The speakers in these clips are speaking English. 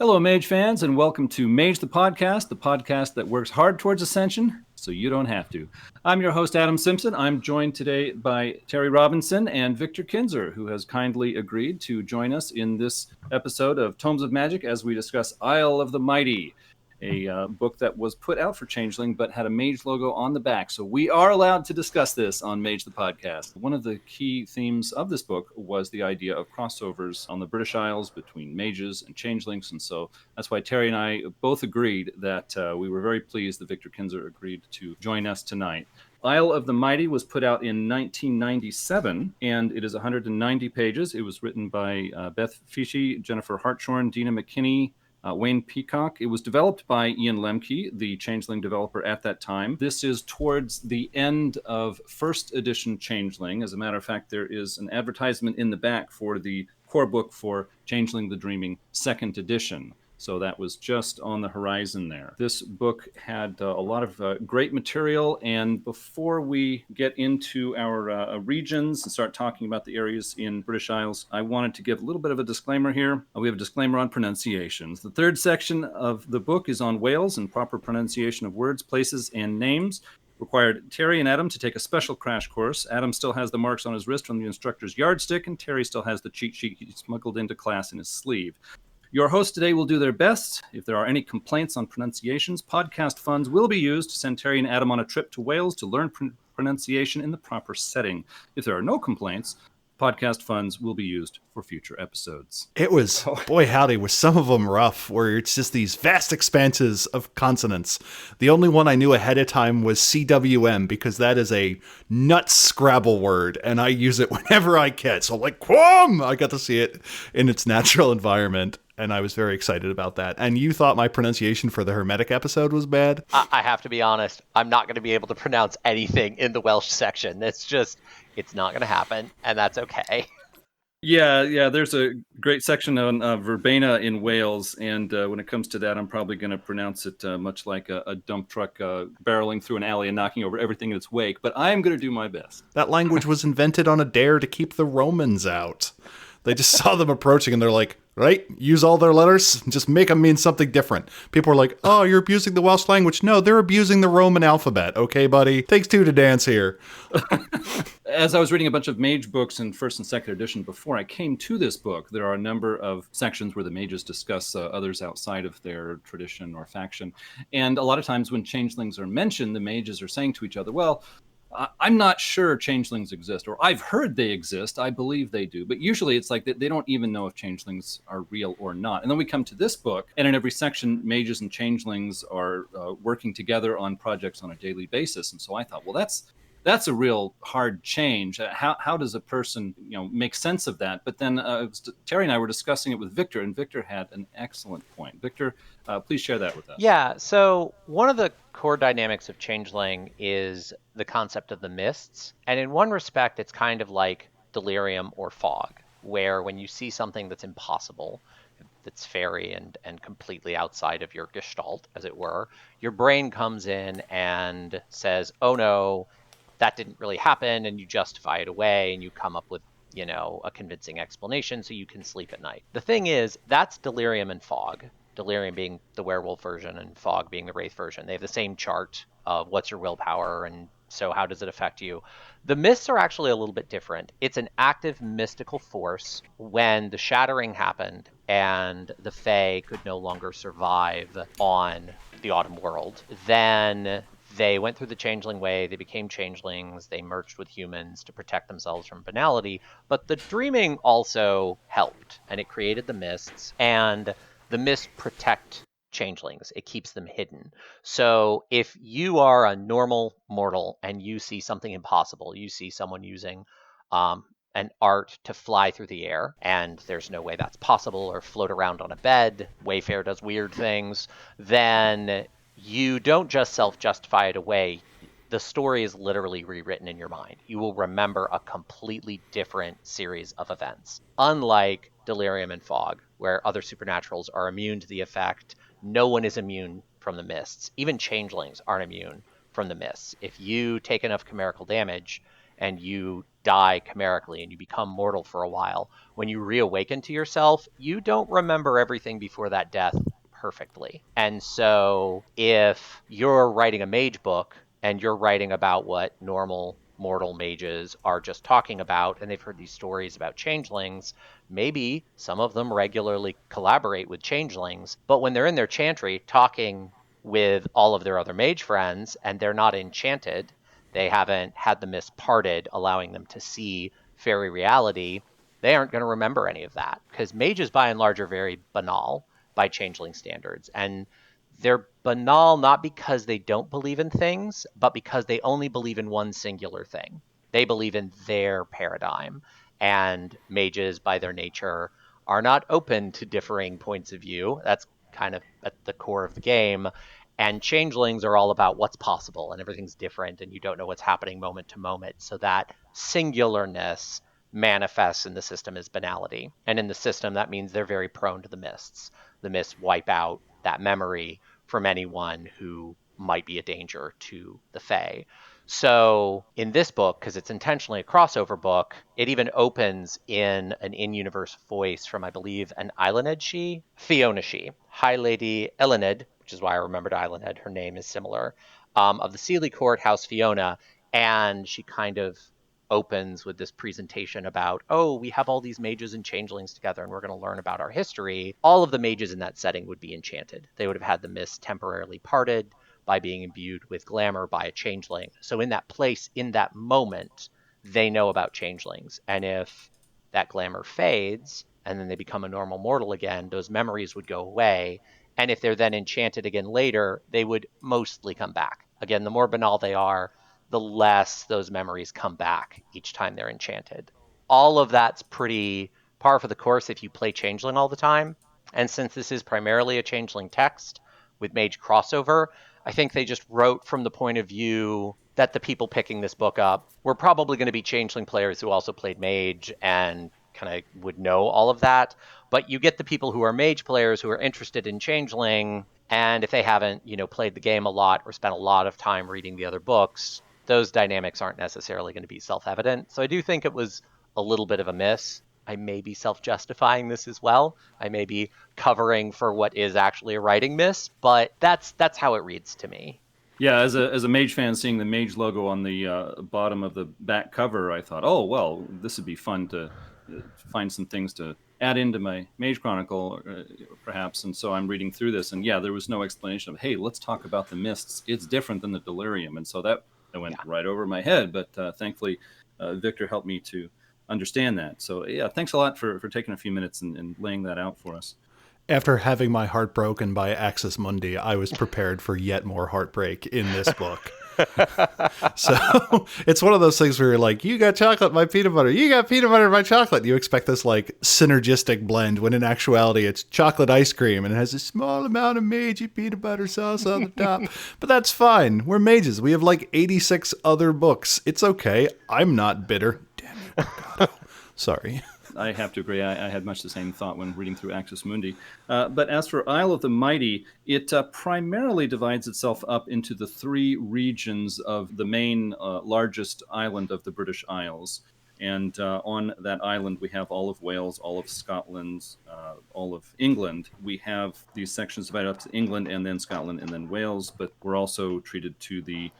Hello, Mage fans, and welcome to Mage the podcast that works hard towards Ascension so you don't have to. I'm your host, Adam Simpson. I'm joined today by Terry Robinson and Victor Kinzer, who has kindly agreed to join us in this episode of Tomes of Magic as we discuss Isle of the Mighty, a book that was put out for Changeling but had a Mage logo on the back. So we are allowed to discuss this on Mage the Podcast. One of the key themes of this book was the idea of crossovers on the British Isles between mages and changelings. And so that's why Terry and I both agreed that we were very pleased that Victor Kinzer agreed to join us tonight. Isle of the Mighty was put out in 1997, and it is 190 pages. It was written by Beth Fishy, Jennifer Hartshorn, Dina McKinney, Wayne Peacock. It was developed by Ian Lemke, the Changeling developer at that time. This is towards the end of first edition Changeling. As a matter of fact, there is an advertisement in the back for the core book for Changeling the Dreaming second edition. So that was just on the horizon there. This book had a lot of great material. And before we get into our regions and start talking about the areas in British Isles, I wanted to give a little bit of a disclaimer here. We have a disclaimer on pronunciations. The third section of the book is on Wales and proper pronunciation of words, places, and names. Required Terry and Adam to take a special crash course. Adam still has the marks on his wrist from the instructor's yardstick, and Terry still has the cheat sheet he smuggled into class in his sleeve. Your hosts today will do their best. If there are any complaints on pronunciations, podcast funds will be used to send Terry and Adam on a trip to Wales to learn pronunciation in the proper setting. If there are no complaints, podcast funds will be used for future episodes. It was, boy howdy, was some of them rough, where it's just these vast expanses of consonants. The only one I knew ahead of time was CWM, because that is a nuts Scrabble word, and I use it whenever I can. So like, Quam! I got to see it in its natural environment, and I was very excited about that. And you thought my pronunciation for the Hermetic episode was bad? I have to be honest, I'm not going to be able to pronounce anything in the Welsh section. It's not going to happen, and that's okay. Yeah, there's a great section on verbena in Wales, and when it comes to that, I'm probably going to pronounce it much like a dump truck barreling through an alley and knocking over everything in its wake, but I'm going to do my best. That language was invented on a dare to keep the Romans out. They just saw them approaching, and they're like, right, use all their letters, just make them mean something different. People are like, oh, you're abusing the Welsh language. No, they're abusing the Roman alphabet. Okay, buddy? Takes two to dance here. As I was reading a bunch of mage books in first and second edition before I came to this book, there are a number of sections where the mages discuss others outside of their tradition or faction. And a lot of times when changelings are mentioned, the mages are saying to each other, well, I'm not sure changelings exist, or I've heard they exist. I believe they do. But usually it's like they don't even know if changelings are real or not. And then we come to this book, and in every section, mages and changelings are working together on projects on a daily basis. And so I thought, well, that's a real hard change. How does a person, make sense of that? But then Terry and I were discussing it with Victor, and Victor had an excellent point. Victor, please share that with us. Yeah, so one of the core dynamics of Changeling is the concept of the mists. And in one respect, it's kind of like delirium or fog, where when you see something that's impossible, that's fairy and completely outside of your gestalt, as it were, your brain comes in and says, oh no, that didn't really happen, and you justify it away, and you come up with, a convincing explanation so you can sleep at night. The thing is, that's delirium and fog. Delirium being the werewolf version and fog being the wraith version. They have the same chart of what's your willpower, and so how does it affect you? The mists are actually a little bit different. It's an active mystical force. When the shattering happened and the Fae could no longer survive on the Autumn World, then they went through the changeling way, they became changelings, they merged with humans to protect themselves from banality, but the dreaming also helped, and it created the mists, and the mists protect changelings. It keeps them hidden. So if you are a normal mortal and you see something impossible, you see someone using an art to fly through the air, and there's no way that's possible, or float around on a bed, Wayfair does weird things, then you don't just self-justify it away. The story is literally rewritten in your mind. You will remember a completely different series of events. Unlike delirium and fog, where other supernaturals are immune to the effect, no one is immune from the mists. Even changelings aren't immune from the mists. If you take enough chimerical damage and you die chimerically and you become mortal for a while, when you reawaken to yourself, you don't remember everything before that death perfectly. And so if you're writing a mage book and you're writing about what normal mortal mages are just talking about, and they've heard these stories about changelings, maybe some of them regularly collaborate with changelings, but when they're in their chantry talking with all of their other mage friends and they're not enchanted, they haven't had the mist parted, allowing them to see fairy reality, they aren't going to remember any of that, because mages by and large are very banal by changeling standards. And they're banal not because they don't believe in things, but because they only believe in one singular thing. They believe in their paradigm. And mages, by their nature, are not open to differing points of view. That's kind of at the core of the game. And changelings are all about what's possible, and everything's different, and you don't know what's happening moment to moment. So that singularness manifests in the system as banality. And in the system, that means they're very prone to the mists. The mists wipe out that memory from anyone who might be a danger to the Fae. So in this book, because it's intentionally a crossover book, it even opens in an in-universe voice from, I believe, an Islanded she, Fiona she, High Lady Elened, which is why I remembered Islanded, her name is similar, of the Sealy Court, House Fiona, and she kind of opens with this presentation about, oh, we have all these mages and changelings together and we're going to learn about our history. All of the mages in that setting would be enchanted. They would have had the mist temporarily parted by being imbued with glamour by a changeling. So in that place, in that moment, they know about changelings. And if that glamour fades and then they become a normal mortal again, those memories would go away. And if they're then enchanted again later, they would mostly come back. Again, the more banal they are, the less those memories come back each time they're enchanted. All of that's pretty par for the course if you play Changeling all the time. And since this is primarily a Changeling text with Mage crossover, I think they just wrote from the point of view that the people picking this book up were probably going to be Changeling players who also played Mage and kind of would know all of that. But you get the people who are Mage players who are interested in Changeling, and if they haven't, played the game a lot or spent a lot of time reading the other books, those dynamics aren't necessarily going to be self-evident. So I do think it was a little bit of a miss. I may be self-justifying this as well. I may be covering for what is actually a writing miss, but that's how it reads to me. Yeah, as a Mage fan, seeing the Mage logo on the bottom of the back cover, I thought, oh, well, this would be fun to find some things to add into my Mage Chronicle, perhaps. And so I'm reading through this, and yeah, there was no explanation of, hey, let's talk about the mists. It's different than the delirium. And so that went right over my head, but thankfully Victor helped me to understand that. So yeah, thanks a lot for taking a few minutes and laying that out for us. After having my heart broken by Axis Mundi, I was prepared for yet more heartbreak in this book. So it's one of those things where you're like, you got chocolate, my peanut butter. You got peanut butter, my chocolate. You expect this like synergistic blend when in actuality it's chocolate ice cream and it has a small amount of Meiji peanut butter sauce on the top. But that's fine. We're mages. We have like 86 other books. It's okay. I'm not bitter. Damn you, Mercado. Sorry. I have to agree. I had much the same thought when reading through Axis Mundi. But as for Isle of the Mighty, it primarily divides itself up into the three regions of the main largest island of the British Isles. And on that island, we have all of Wales, all of Scotland, all of England. We have these sections divided up to England and then Scotland and then Wales, but we're also treated to the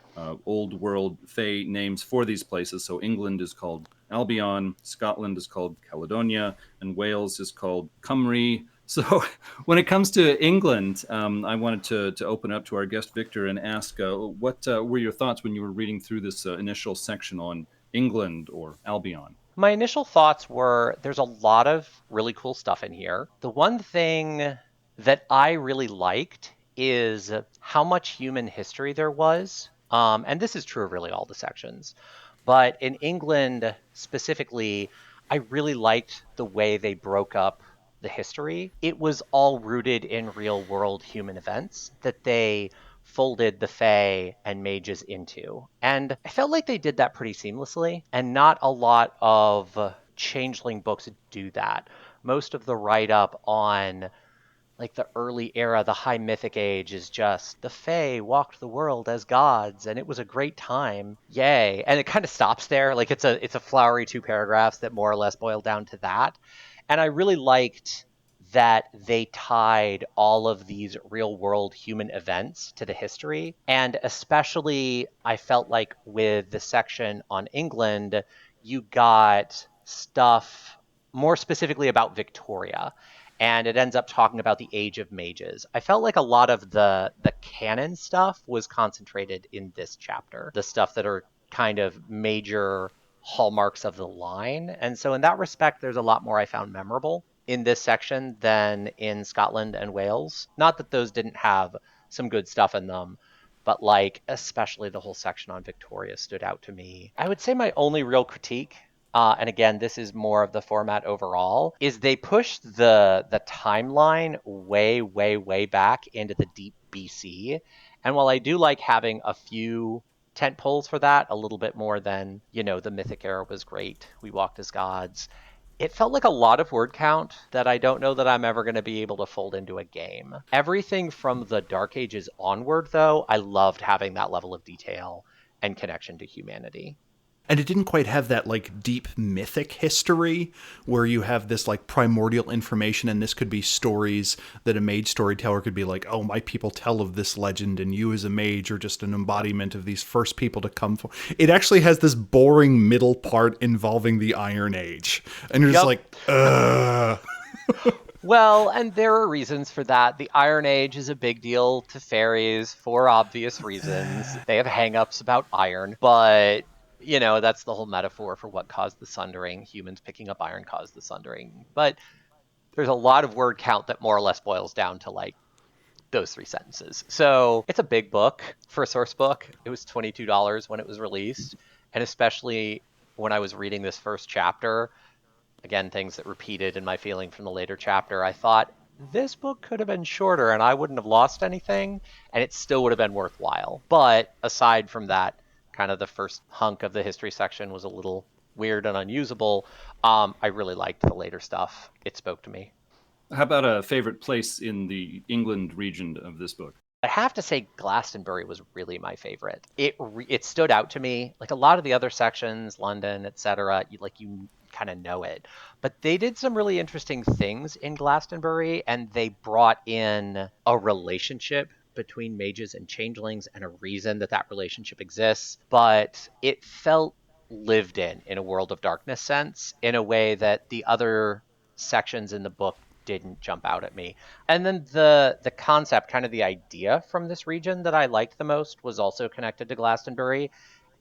old world Fae names for these places. So England is called Albion, Scotland is called Caledonia, and Wales is called Cymru. So when it comes to England, I wanted to open up to our guest Victor and ask what were your thoughts when you were reading through this initial section on England or Albion? My initial thoughts were there's a lot of really cool stuff in here. The one thing that I really liked is how much human history there was. And this is true of really all the sections. But in England specifically, I really liked the way they broke up the history. It was all rooted in real world human events that they folded the Fae and mages into. And I felt like they did that pretty seamlessly, and not a lot of Changeling books do that. Most of the write-up on like the early era, the high mythic age is just the Fae walked the world as gods and it was a great time. Yay. And it kind of stops there. Like it's a flowery 2 paragraphs that more or less boil down to that. And I really liked that they tied all of these real world human events to the history. And especially, I felt like with the section on England, you got stuff more specifically about Victoria. And it ends up talking about the age of mages. I felt like a lot of the canon stuff was concentrated in this chapter, the stuff that are kind of major hallmarks of the line. And so in that respect, there's a lot more I found memorable in this section than in Scotland and Wales. Not that those didn't have some good stuff in them, but like especially the whole section on Victoria stood out to me. I would say my only real critique, and again, this is more of the format overall, is they pushed the timeline way, way, way back into the deep BC. And while I do like having a few tent poles for that, a little bit more than, the Mythic era was great, we walked as gods, it felt like a lot of word count that I don't know that I'm ever going to be able to fold into a game. Everything from the Dark Ages onward, though, I loved having that level of detail and connection to humanity. And it didn't quite have that like deep mythic history where you have this like primordial information, and this could be stories that a mage storyteller could be like, oh, my people tell of this legend and you as a mage are just an embodiment of these first people to come for. It actually has this boring middle part involving the Iron Age. And you're just like, ugh. Well, and there are reasons for that. The Iron Age is a big deal to fairies for obvious reasons. They have hang-ups about iron, but that's the whole metaphor for what caused the Sundering. Humans picking up iron caused the Sundering. But there's a lot of word count that more or less boils down to like those 3 sentences. So it's a big book for a Sourcebook. It was $22 when it was released. And especially when I was reading this first chapter, again, things that repeated in my feeling from the later chapter, I thought this book could have been shorter and I wouldn't have lost anything and it still would have been worthwhile. But aside from that, kind of the first hunk of the history section was a little weird and unusable. I really liked the later stuff. It spoke to me. How about a favorite place in the England region of this book? I have to say Glastonbury was really my favorite. It stood out to me. Like a lot of the other sections, London, etc., you kind of know it. But they did some really interesting things in Glastonbury, and they brought in a relationship between mages and changelings and a reason that relationship exists. But it felt lived in a world of darkness sense in a way that the other sections in the book didn't jump out at me. And then the concept, kind of the idea from this region that I liked the most was also connected to Glastonbury,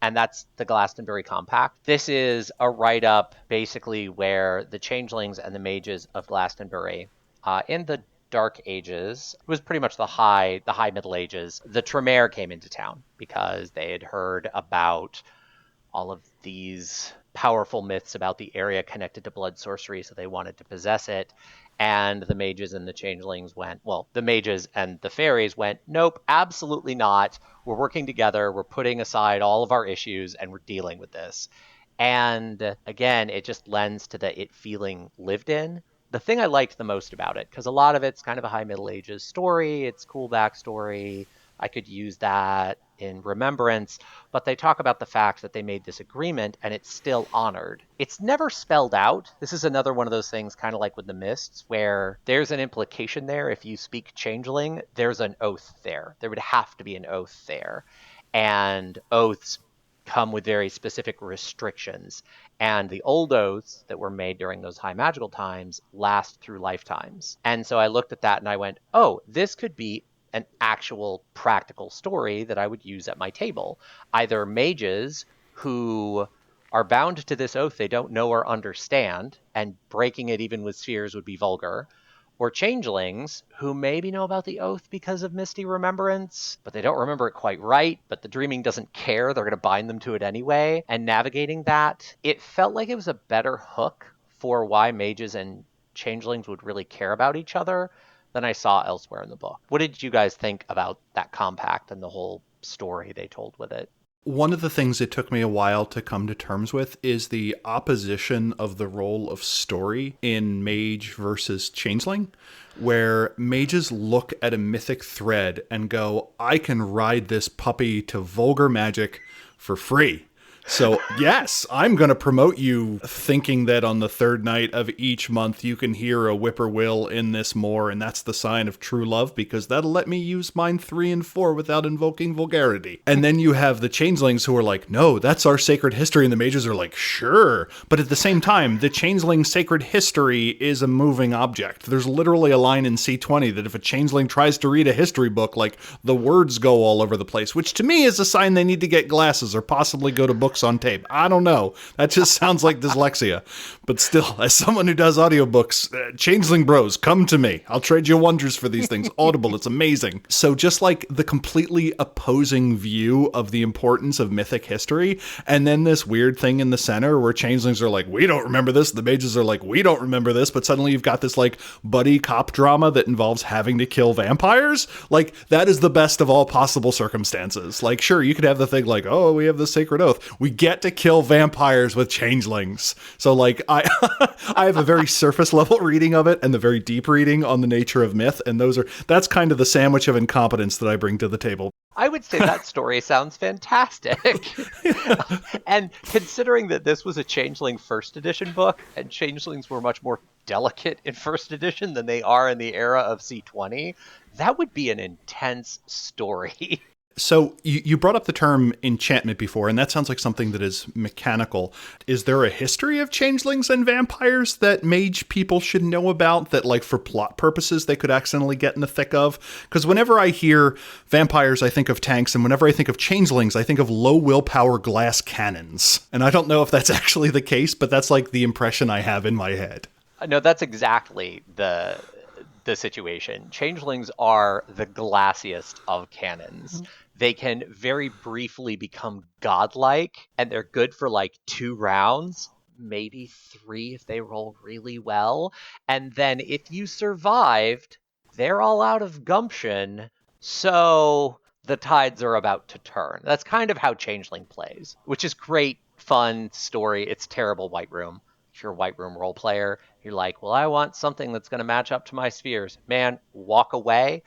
and that's the Glastonbury Compact. This is a write-up basically where the changelings and the mages of Glastonbury, in the Dark Ages, it was pretty much the high Middle Ages, the Tremere came into town because they had heard about all of these powerful myths about the area connected to blood sorcery, so they wanted to possess it. And the mages and the changelings the mages and the fairies went, nope, absolutely not. We're working together. We're putting aside all of our issues and we're dealing with this. And again, it just lends to it feeling lived in. The thing I liked the most about it, because a lot of it's kind of a high Middle Ages story, it's cool backstory, I could use that in remembrance, but they talk about the fact that they made this agreement and it's still honored. It's never spelled out. This is another one of those things, kind of like with the Mists, where there's an implication there. If you speak changeling, there's an oath there. There would have to be an oath there. And oaths come with very specific restrictions. And the old oaths that were made during those high magical times last through lifetimes. And so I looked at that and I went, oh, this could be an actual practical story that I would use at my table. Either mages who are bound to this oath they don't know or understand, and breaking it even with spheres would be vulgar, or changelings who maybe know about the oath because of misty remembrance, but they don't remember it quite right, but the dreaming doesn't care, they're going to bind them to it anyway. And navigating that, it felt like it was a better hook for why mages and changelings would really care about each other than I saw elsewhere in the book. What did you guys think about that compact and the whole story they told with it? One of the things it took me a while to come to terms with is the opposition of the role of story in Mage versus Changeling, where mages look at a mythic thread and go, I can ride this puppy to vulgar magic for free. So, yes, I'm going to promote you thinking that on the third night of each month you can hear a whippoorwill in this moor, and that's the sign of true love, because that'll let me use mine 3 and 4 without invoking vulgarity. And then you have the changelings who are like, no, that's our sacred history, and the mages are like, sure. But at the same time, the changeling sacred history is a moving object. There's literally a line in C20 that if a changeling tries to read a history book, like, the words go all over the place, which to me is a sign they need to get glasses or possibly go to books on tape. I don't know. That just sounds like dyslexia. But still, as someone who does audiobooks, Changeling Bros, come to me. I'll trade you wonders for these things. Audible, it's amazing. So just like the completely opposing view of the importance of mythic history, and then this weird thing in the center where changelings are like, we don't remember this. The mages are like, we don't remember this. But suddenly you've got this like buddy cop drama that involves having to kill vampires. Like, that is the best of all possible circumstances. Like, sure, you could have the thing like, oh, we have the sacred oath. We get to kill vampires with changelings. So like I I have a very surface level reading of it and the very deep reading on the nature of myth, and that's kind of the sandwich of incompetence that I bring to the table. I would say that story sounds fantastic. And considering that this was a Changeling first edition book, and changelings were much more delicate in first edition than they are in the era of C20, that would be an intense story. So you brought up the term enchantment before, and that sounds like something that is mechanical. Is there a history of changelings and vampires that mage people should know about that, like, for plot purposes, they could accidentally get in the thick of? Because whenever I hear vampires, I think of tanks, and whenever I think of changelings, I think of low willpower glass cannons. And I don't know if that's actually the case, but that's like the impression I have in my head. No, that's exactly the situation. Changelings are the glassiest of cannons. Mm-hmm. They can very briefly become godlike, and they're good for like 2 rounds, maybe 3 if they roll really well. And then if you survived, they're all out of gumption, so the tides are about to turn. That's kind of how Changeling plays, which is great, fun story. It's terrible White Room. If you're a White Room role player, you're like, well, I want something that's going to match up to my spheres. Man, walk away.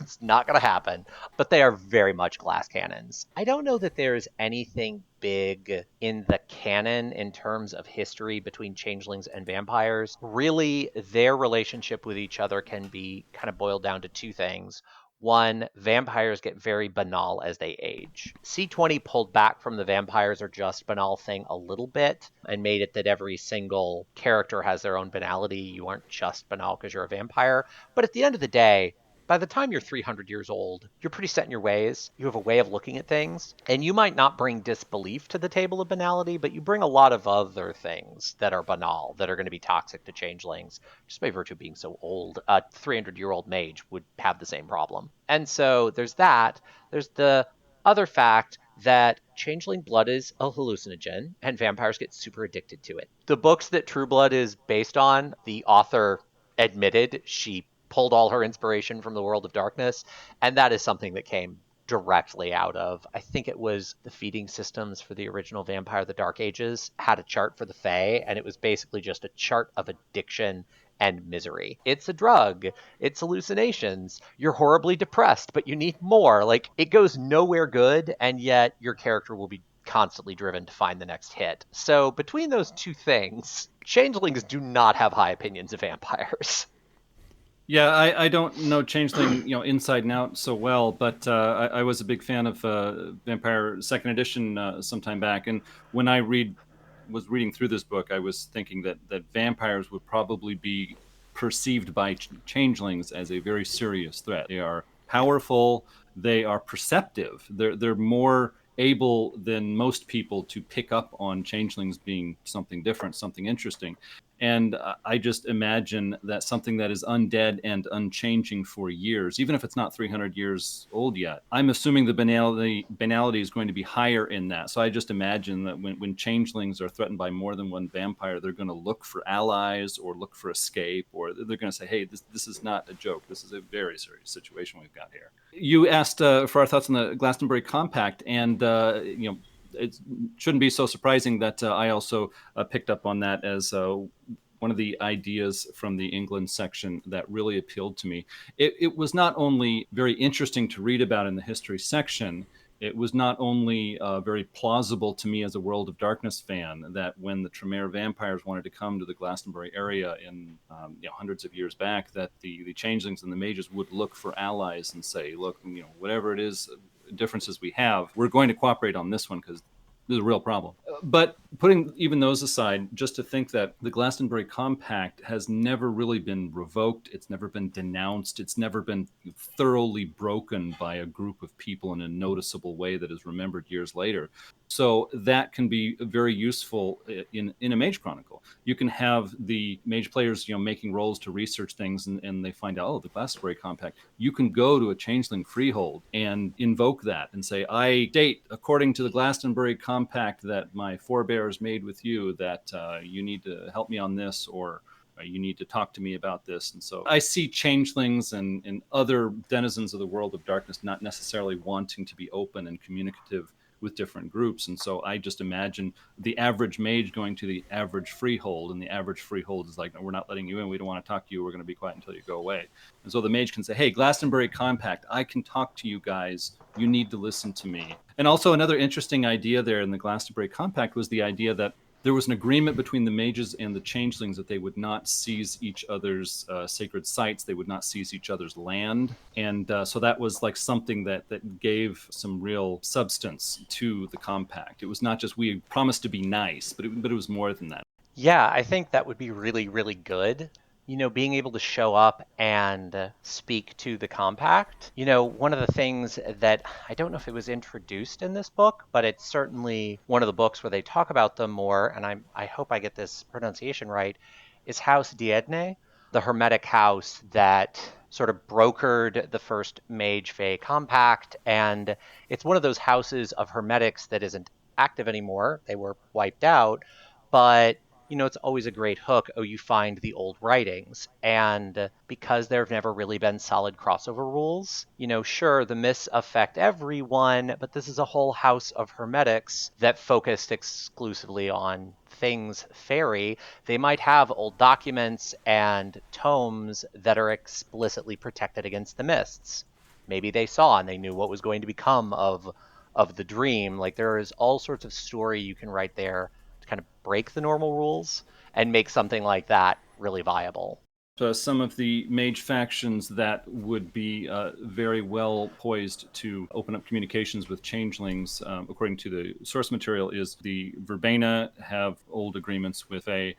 It's not going to happen. But they are very much glass cannons. I don't know that there's anything big in the canon in terms of history between changelings and vampires. Really, their relationship with each other can be kind of boiled down to 2 things. 1, vampires get very banal as they age. C20 pulled back from the vampires are just banal thing a little bit and made it that every single character has their own banality. You aren't just banal because you're a vampire. But at the end of the day, by the time you're 300 years old, you're pretty set in your ways. You have a way of looking at things. And you might not bring disbelief to the table of banality, but you bring a lot of other things that are banal, that are going to be toxic to changelings, just by virtue of being so old. A 300-year-old mage would have the same problem. And so there's that. There's the other fact that changeling blood is a hallucinogen, and vampires get super addicted to it. The books that True Blood is based on, the author admitted she pulled all her inspiration from the world of darkness, and that is something that came directly out of, I think it was the feeding systems for the original Vampire the Dark Ages had a chart for the Fae, and it was basically just a chart of addiction and misery. It's a drug. It's hallucinations. You're horribly depressed, but you need more. Like, it goes nowhere good, and yet your character will be constantly driven to find the next hit. So between those 2 things, changelings do not have high opinions of vampires. Yeah, I don't know Changeling, inside and out so well, but I was a big fan of Vampire Second Edition some time back, and when I was reading through this book, I was thinking that vampires would probably be perceived by changelings as a very serious threat. They are powerful, they are perceptive, they're more able than most people to pick up on changelings being something different, something interesting. And I just imagine that something that is undead and unchanging for years, even if it's not 300 years old yet, I'm assuming the banality is going to be higher in that. So I just imagine that when changelings are threatened by more than one vampire, they're going to look for allies or look for escape, or they're going to say, hey, this is not a joke. This is a very serious situation we've got here. You asked for our thoughts on the Glastonbury Compact, and it shouldn't be so surprising that I also picked up on that as one of the ideas from the England section that really appealed to me. It was not only very interesting to read about in the history section, it was not only very plausible to me as a World of Darkness fan that when the Tremere vampires wanted to come to the Glastonbury area in hundreds of years back, that the changelings and the mages would look for allies and say, look, whatever it is, differences we have, we're going to cooperate on this one because this is a real problem. But putting even those aside, just to think that the Glastonbury Compact has never really been revoked, it's never been denounced, it's never been thoroughly broken by a group of people in a noticeable way that is remembered years later. So that can be very useful in a Mage Chronicle. You can have the Mage players, making rolls to research things, and they find out, oh, the Glastonbury Compact. You can go to a Changeling freehold and invoke that and say, I state, according to the Glastonbury Compact that my forebears made with you, that you need to help me on this, or you need to talk to me about this. And so I see changelings and other denizens of the World of Darkness not necessarily wanting to be open and communicative with different groups. And so I just imagine the average mage going to the average freehold, and the average freehold is like, no, we're not letting you in. We don't want to talk to you. We're going to be quiet until you go away. And so the mage can say, hey, Glastonbury Compact, I can talk to you guys. You need to listen to me. And also another interesting idea there in the Glastonbury Compact was the idea that there was an agreement between the mages and the changelings that they would not seize each other's sacred sites. They would not seize each other's land. And so that was like something that gave some real substance to the compact. It was not just we promised to be nice, but it was more than that. Yeah, I think that would be really, really good. Being able to show up and speak to the compact. One of the things that I don't know if it was introduced in this book, but it's certainly one of the books where they talk about them more, and I hope I get this pronunciation right, is House Díedne, the Hermetic house that sort of brokered the first Mage Fae compact, and it's one of those houses of Hermetics that isn't active anymore. They were wiped out, but it's always a great hook. Oh, you find the old writings. And because there have never really been solid crossover rules, sure, the myths affect everyone, but this is a whole house of Hermetics that focused exclusively on things fairy. They might have old documents and tomes that are explicitly protected against the mists. Maybe they saw and they knew what was going to become of the dream. Like, there is all sorts of story you can write there to kind of break the normal rules and make something like that really viable. Some of the mage factions that would be very well poised to open up communications with changelings, according to the source material, is the Verbena have old agreements with a.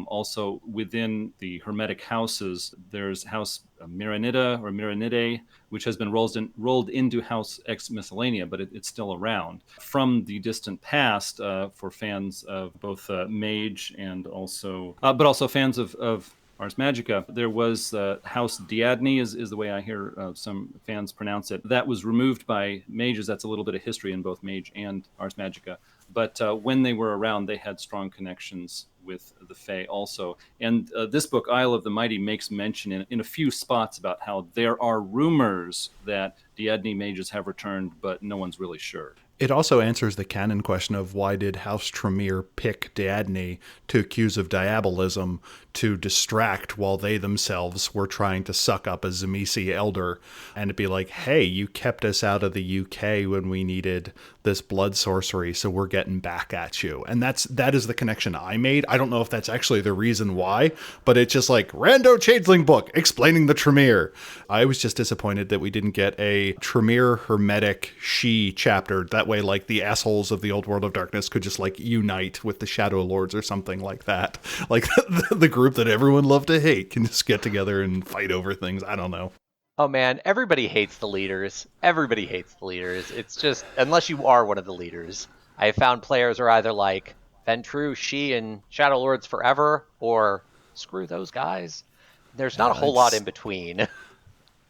Also within the Hermetic houses, there's House Miranida or Miranide, which has been rolled into House Ex Miscellanea, but it's still around. From the distant past, for fans of both Mage and also, but also fans of Ars Magica, there was House Díedne is the way I hear some fans pronounce it. That was removed by mages. That's a little bit of history in both Mage and Ars Magica. But when they were around, they had strong connections with the Fae also. And this book, Isle of the Mighty, makes mention in a few spots about how there are rumors that Díedne mages have returned, but no one's really sure. It also answers the canon question of why did House Tremere pick Díedne to accuse of diabolism to distract while they themselves were trying to suck up a Zemisi elder, and it'd be like, hey, you kept us out of the UK when we needed this blood sorcery, so we're getting back at you. And that is the connection I made. I don't know if that's actually the reason why, but it's just like rando changeling book explaining the Tremere. I was just disappointed that we didn't get a Tremere Hermetic She chapter. That way, like, the assholes of the old World of Darkness could just like unite with the Shadow Lords or something like that. Like the group that everyone loved to hate can just get together and fight over things. I don't know. Oh man, everybody hates the leaders. Everybody hates the leaders. It's just, unless you are one of the leaders. I have found players are either like, Ventrue, she, and Shadow Lords forever, or screw those guys. There's not a whole lot in between.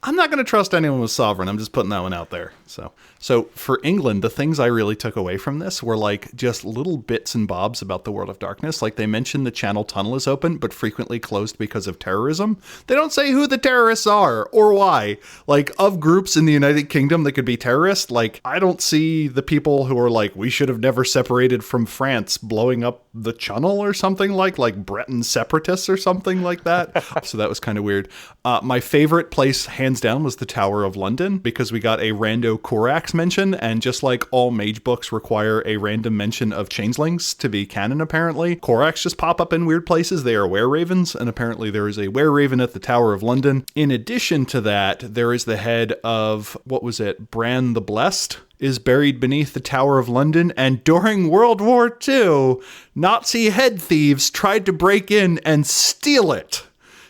I'm not going to trust anyone with Sovereign. I'm just putting that one out there. So for England, the things I really took away from this were like just little bits and bobs about the World of Darkness. Like they mentioned the Channel Tunnel is open, but frequently closed because of terrorism. They don't say who the terrorists are or why. Like of groups in the United Kingdom that could be terrorists, like I don't see the people who are like, we should have never separated from France blowing up the channel or something like Breton separatists or something like that. So that was kind of weird. My favorite place, hands down, was the Tower of London, because we got a rando Korax mention, and just like all Mage books require a random mention of changelings to be canon, apparently, Korax just pop up in weird places. They are were-ravens, and apparently there is a were-raven at the Tower of London. In addition to that, there is the head of, what was it, Bran the Blessed, is buried beneath the Tower of London, and during World War II, Nazi head thieves tried to break in and steal it.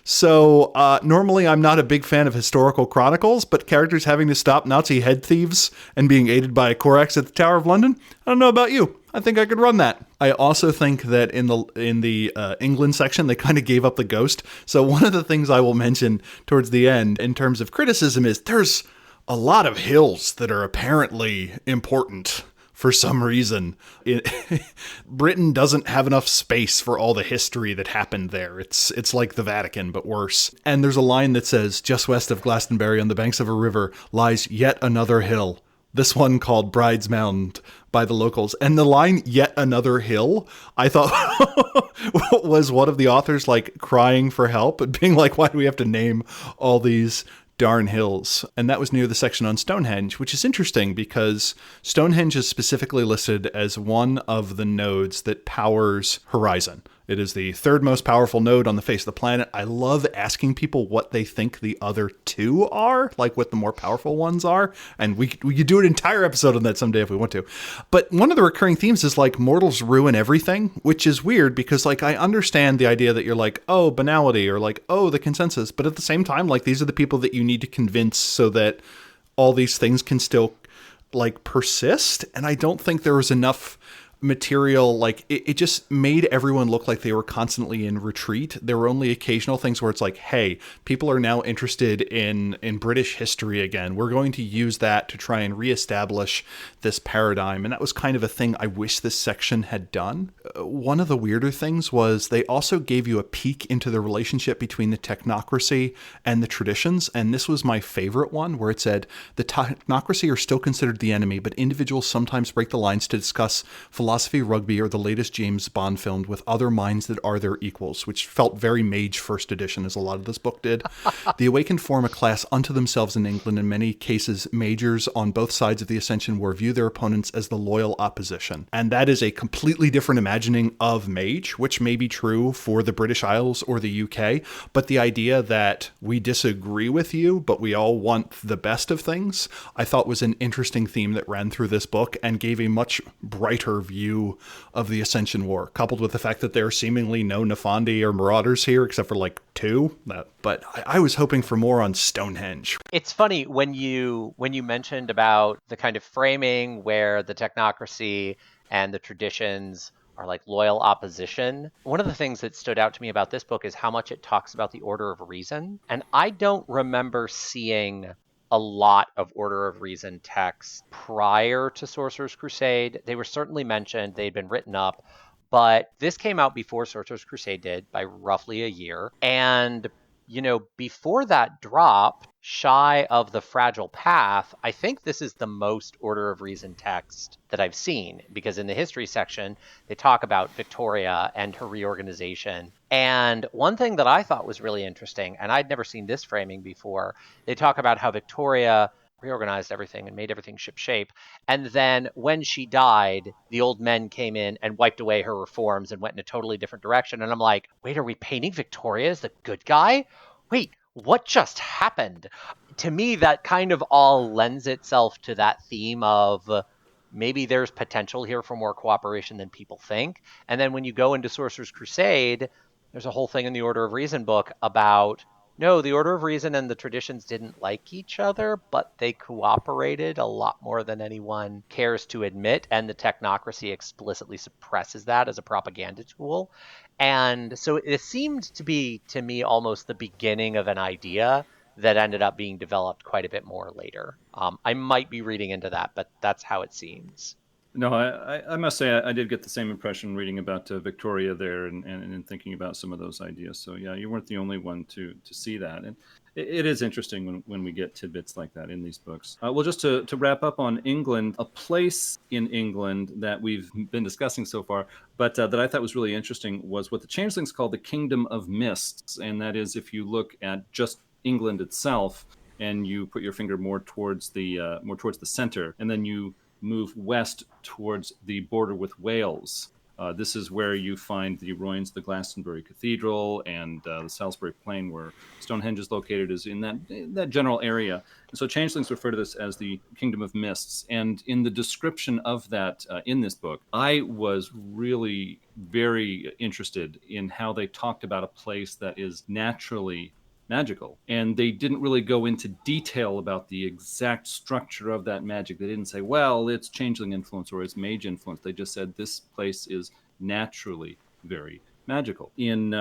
So normally I'm not a big fan of historical chronicles, but characters having to stop Nazi head thieves and being aided by a Korax at the Tower of London, I don't know about you. I think I could run that. I also think that in the England section, they kind of gave up the ghost. So one of the things I will mention towards the end in terms of criticism is there's a lot of hills that are apparently important for some reason. Britain doesn't have enough space for all the history that happened there. It's like the Vatican, but worse. And there's a line that says, just west of Glastonbury on the banks of a river lies yet another hill. This one called Bride's Mound by the locals. And the line, yet another hill, I thought was one of the authors like crying for help and being like, why do we have to name all these darn hills? And that was near the section on Stonehenge, which is interesting because Stonehenge is specifically listed as one of the nodes that powers Horizon. It is the third most powerful node on the face of the planet. I love asking people what they think the other two are, like what the more powerful ones are. And we could do an entire episode on that someday if we want to. But one of the recurring themes is like mortals ruin everything, which is weird because like I understand the idea that you're like, oh, banality, or like, oh, the consensus. But at the same time, like these are the people that you need to convince so that all these things can still like persist. And I don't think there was enough material. Like it just made everyone look like they were constantly in retreat. There were only occasional things where it's like, hey, people are now interested in British history again. We're going to use that to try and reestablish this paradigm. And that was kind of a thing I wish this section had done. One of the weirder things was they also gave you a peek into the relationship between the technocracy and the traditions. And this was my favorite one, where it said the technocracy are still considered the enemy, but individuals sometimes break the lines to discuss philosophy, rugby, or the latest James Bond film with other minds that are their equals, which felt very Mage first edition, as a lot of this book did. The Awakened form a class unto themselves in England. In many cases, Magers on both sides of the Ascension War view their opponents as the loyal opposition. And that is a completely different imagining of Mage, which may be true for the British Isles or the UK, but the idea that we disagree with you, but we all want the best of things, I thought was an interesting theme that ran through this book and gave a much brighter view of the Ascension War, coupled with the fact that there are seemingly no Nefandi or Marauders here, except for like two. But I was hoping for more on Stonehenge. It's funny when you mentioned about the kind of framing where the technocracy and the traditions are like loyal opposition. One of the things that stood out to me about this book is how much it talks about the Order of Reason. And I don't remember seeing a lot of Order of Reason texts prior to Sorcerer's Crusade. They were certainly mentioned, they'd been written up, but this came out before Sorcerer's Crusade did by roughly a year. And, you know, before that drop, shy of the Fragile Path, I think this is the most Order of Reason text that I've seen, because in the history section, they talk about Victoria and her reorganization. And one thing that I thought was really interesting, and I'd never seen this framing before, they talk about how Victoria reorganized everything and made everything shipshape. And then when she died, the old men came in and wiped away her reforms and went in a totally different direction. And I'm like, wait, are we painting Victoria as the good guy? Wait, what just happened? To me, that kind of all lends itself to that theme of maybe there's potential here for more cooperation than people think. And then when you go into Sorcerer's Crusade, there's a whole thing in the Order of Reason book about No, the Order of Reason and the traditions didn't like each other, but they cooperated a lot more than anyone cares to admit, and the technocracy explicitly suppresses that as a propaganda tool. And so it seemed to be, to me, almost the beginning of an idea that ended up being developed quite a bit more later. I might be reading into that, but that's how it seems. No, I must say I did get the same impression reading about Victoria there and thinking about some of those ideas. So yeah, you weren't the only one to see that, and it is interesting when we get tidbits like that in these books. Well, just to wrap up on England, a place in England that we've been discussing so far, but that I thought was really interesting was what the Changelings call the Kingdom of Mists, and that is if you look at just England itself and you put your finger more towards the center, and then you move west towards the border with Wales. This is where you find the ruins of the Glastonbury Cathedral and the Salisbury Plain, where Stonehenge is located, is in that general area. And so Changelings refer to this as the Kingdom of Mists. And in the description of that in this book, I was really very interested in how they talked about a place that is naturally magical, and they didn't really go into detail about the exact structure of that magic. They didn't say, well, it's changeling influence or it's mage influence. They just said this place is naturally very magical. In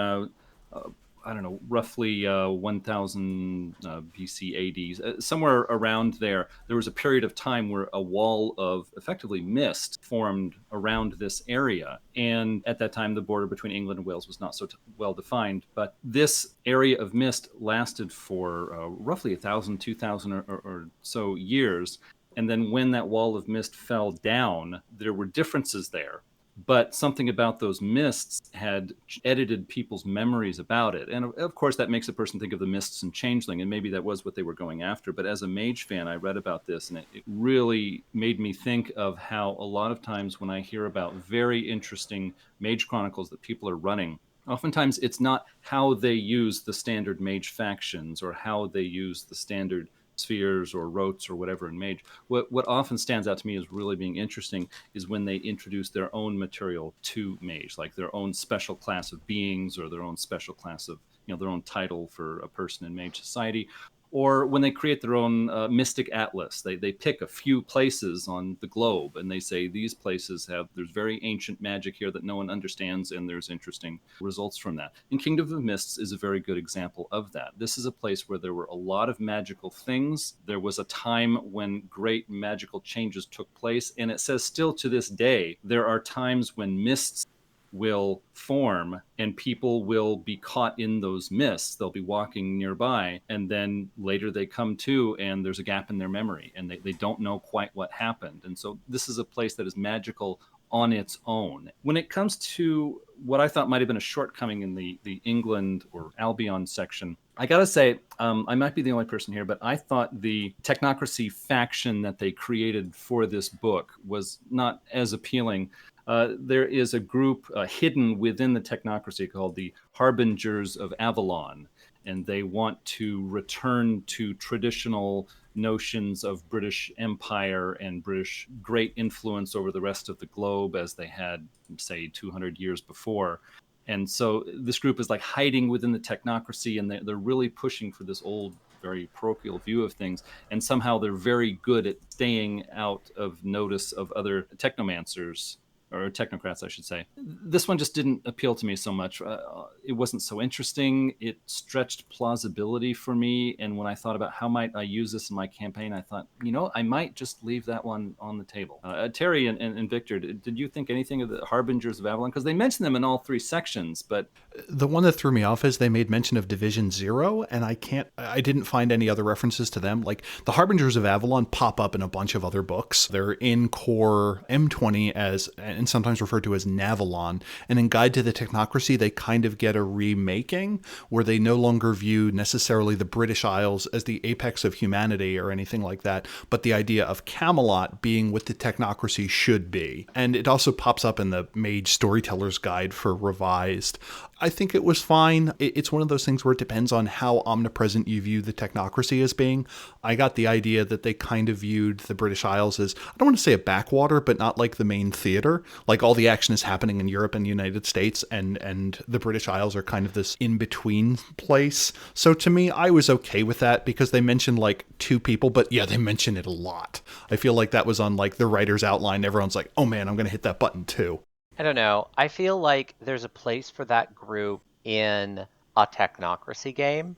I don't know, roughly 1000 BC AD, somewhere around there was a period of time where a wall of effectively mist formed around this area. And at that time, the border between England and Wales was not so well defined. But this area of mist lasted for roughly 1,000, 2,000 or so years. And then when that wall of mist fell down, there were differences there. But something about those mists had edited people's memories about it. And of course, that makes a person think of the mists and Changeling, and maybe that was what they were going after. But as a Mage fan, I read about this, and it really made me think of how a lot of times when I hear about very interesting Mage Chronicles that people are running, oftentimes it's not how they use the standard Mage factions or how they use the standard spheres or rotes or whatever in Mage. What often stands out to me as really being interesting is when they introduce their own material to Mage, like their own special class of beings or their own special class of, their own title for a person in Mage society. Or when they create their own mystic atlas, they pick a few places on the globe and they say these places there's very ancient magic here that no one understands, and there's interesting results from that. And Kingdom of Mists is a very good example of that. This is a place where there were a lot of magical things. There was a time when great magical changes took place, and it says still to this day, there are times when mists will form and people will be caught in those mists. They'll be walking nearby and then later they come to and there's a gap in their memory and they don't know quite what happened. And so this is a place that is magical on its own. When it comes to what I thought might have been a shortcoming in the England or Albion section, I gotta say, I might be the only person here, but I thought the technocracy faction that they created for this book was not as appealing. There is a group hidden within the technocracy called the Harbingers of Avalon, and they want to return to traditional notions of British Empire and British great influence over the rest of the globe as they had, say, 200 years before. And so this group is like hiding within the technocracy, and they're really pushing for this old, very parochial view of things. And somehow they're very good at staying out of notice of other technomancers, or technocrats, I should say. This one just didn't appeal to me so much. It wasn't so interesting. It stretched plausibility for me. And when I thought about how might I use this in my campaign, I thought, I might just leave that one on the table. Terry and Victor, did you think anything of the Harbingers of Avalon? Because they mention them in all three sections, but... The one that threw me off is they made mention of Division Zero, and I didn't find any other references to them. Like, the Harbingers of Avalon pop up in a bunch of other books. They're in core M20 and sometimes referred to as Navalon. And in Guide to the Technocracy, they kind of get a remaking where they no longer view necessarily the British Isles as the apex of humanity or anything like that, but the idea of Camelot being what the technocracy should be. And it also pops up in the Mage Storyteller's Guide for Revised. I think it was fine. It's one of those things where it depends on how omnipresent you view the technocracy as being. I got the idea that they kind of viewed the British Isles as, I don't want to say a backwater, but not like the main theater. Like all the action is happening in Europe and the United States, and the British Isles are kind of this in-between place. So to me, I was okay with that because they mentioned like 2 people, but yeah, they mention it a lot. I feel like that was on like the writer's outline. Everyone's like, oh man, I'm going to hit that button too. I don't know. I feel like there's a place for that group in a technocracy game,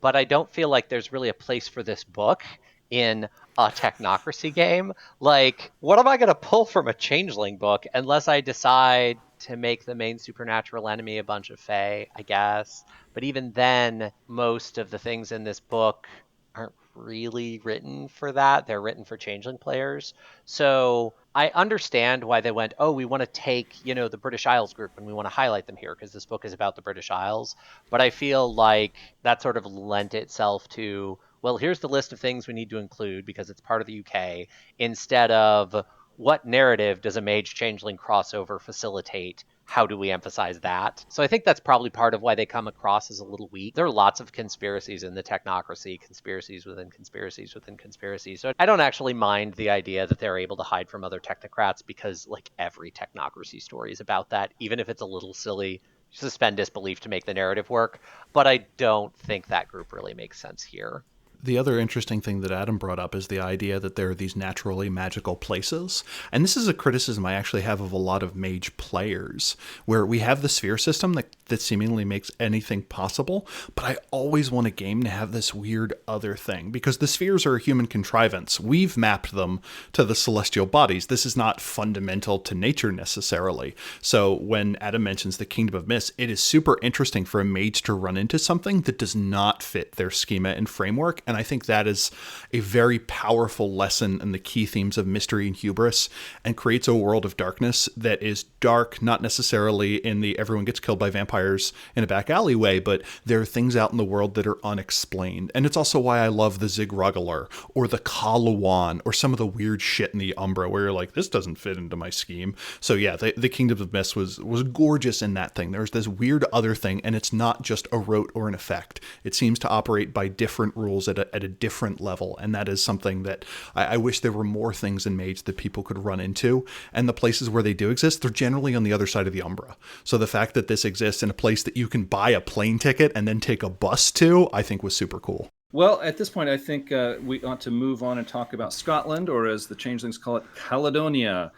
but I don't feel like there's really a place for this book in a technocracy game. Like, what am I going to pull from a Changeling book unless I decide to make the main supernatural enemy a bunch of fae, I guess. But even then, most of the things in this book aren't really written for that. They're written for Changeling players. So I understand why they went, oh, we want to take, the British Isles group and we want to highlight them here because this book is about the British Isles. But I feel like that sort of lent itself to, well, here's the list of things we need to include because it's part of the UK, instead of what narrative does a Mage Changeling crossover facilitate? How do we emphasize that? So I think that's probably part of why they come across as a little weak. There are lots of conspiracies in the technocracy, conspiracies within conspiracies within conspiracies. So I don't actually mind the idea that they're able to hide from other technocrats because like every technocracy story is about that, even if it's a little silly. Suspend disbelief to make the narrative work. But I don't think that group really makes sense here. The other interesting thing that Adam brought up is the idea that there are these naturally magical places. And this is a criticism I actually have of a lot of Mage players, where we have the sphere system that seemingly makes anything possible, but I always want a game to have this weird other thing, because the spheres are a human contrivance. We've mapped them to the celestial bodies. This is not fundamental to nature necessarily. So when Adam mentions the Kingdom of Mist, it is super interesting for a Mage to run into something that does not fit their schema and framework. And I think that is a very powerful lesson in the key themes of mystery and hubris, and creates a world of darkness that is dark, not necessarily in the everyone gets killed by vampires in a back alleyway, but there are things out in the world that are unexplained. And it's also why I love the Zigruggler or the Kaluan or some of the weird shit in the Umbra where you're like, this doesn't fit into my scheme. So yeah, the Kingdom of Mist was gorgeous in that thing. There's this weird other thing, and it's not just a rote or an effect. It seems to operate by different rules at a different level, and that is something that I wish there were more things in Mage that people could run into. And the places where they do exist, they're generally on the other side of the Umbra. So the fact that this exists in a place that you can buy a plane ticket and then take a bus to, I think was super cool. Well, at this point, I think we ought to move on and talk about Scotland, or as the Changelings call it, Caledonia.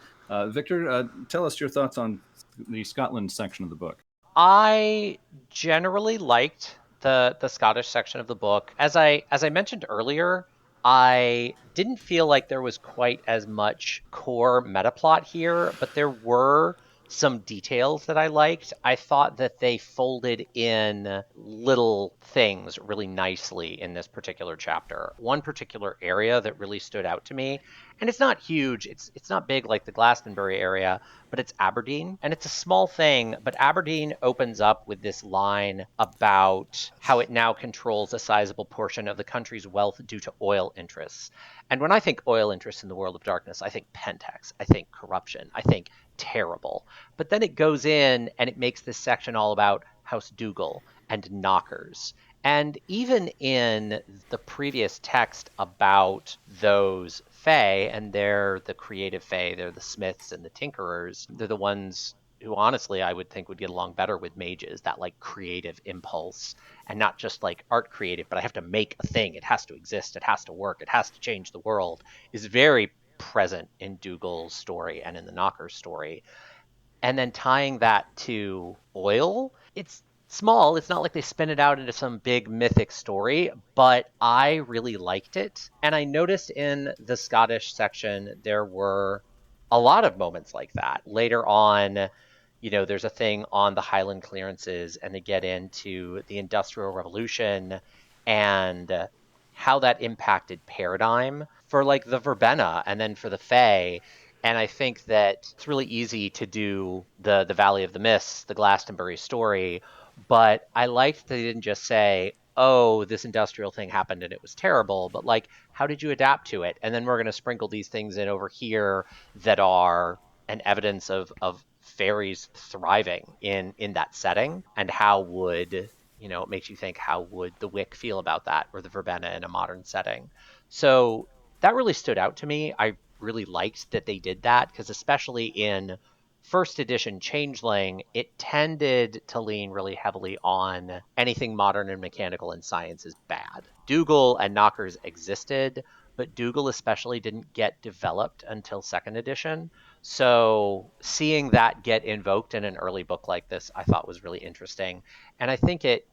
Victor, tell us your thoughts on the Scotland section of the book. I generally liked the Scottish section of the book. As I mentioned earlier, I didn't feel like there was quite as much core meta plot here, but there were some details that I liked. I thought that they folded in little things really nicely in this particular chapter. One particular area that really stood out to me, and it's not huge, it's not big like the Glastonbury area, but it's Aberdeen. And it's a small thing, but Aberdeen opens up with this line about how it now controls a sizable portion of the country's wealth due to oil interests. And when I think oil interests in the world of darkness, I think Pentex, I think corruption, I think terrible. But then it goes in and it makes this section all about House Dougal and knockers. And even in the previous text about those fae, and they're the creative fae, they're the smiths and the tinkerers, they're the ones who honestly I would think would get along better with mages, that like creative impulse, and not just like art creative, but I have to make a thing, it has to exist, it has to work, it has to change the world, is very present in Dougal's story and in the Knockers story. And then tying that to oil, it's small. It's not like they spin it out into some big mythic story, but I really liked it. And I noticed in the Scottish section, there were a lot of moments like that. Later on, there's a thing on the Highland clearances, and they get into the Industrial Revolution and how that impacted paradigm for like the Verbena and then for the Fae. And I think that it's really easy to do the Valley of the Mists, the Glastonbury story, but I liked that they didn't just say, oh, this industrial thing happened and it was terrible, but like, how did you adapt to it? And then we're going to sprinkle these things in over here that are an evidence of fairies thriving in that setting, and how would, it makes you think, how would the Wick feel about that, or the verbena in a modern setting? So that really stood out to me. I really liked that they did that, because especially in first edition Changeling, it tended to lean really heavily on anything modern and mechanical and science is bad. Dougal and Knockers existed, but Dougal especially didn't get developed until second edition. So seeing that get invoked in an early book like this, I thought was really interesting. And I think it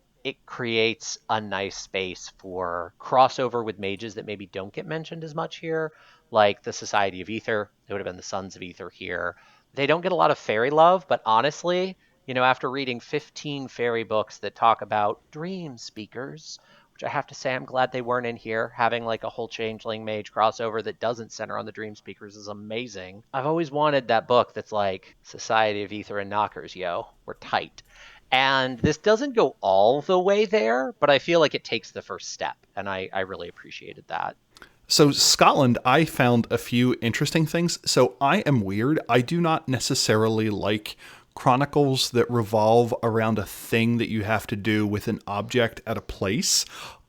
creates a nice space for crossover with mages that maybe don't get mentioned as much here, like the Society of Ether. It would have been the Sons of Ether here. They don't get a lot of fairy love, but honestly, after reading 15 fairy books that talk about dream speakers, which I have to say I'm glad they weren't in here, having like a whole Changeling Mage crossover that doesn't center on the dream speakers is amazing. I've always wanted that book that's like, Society of Ether and Knockers, yo, we're tight. And this doesn't go all the way there, but I feel like it takes the first step, and I really appreciated that. So Scotland, I found a few interesting things. So I am weird. I do not necessarily like chronicles that revolve around a thing that you have to do with an object at a place.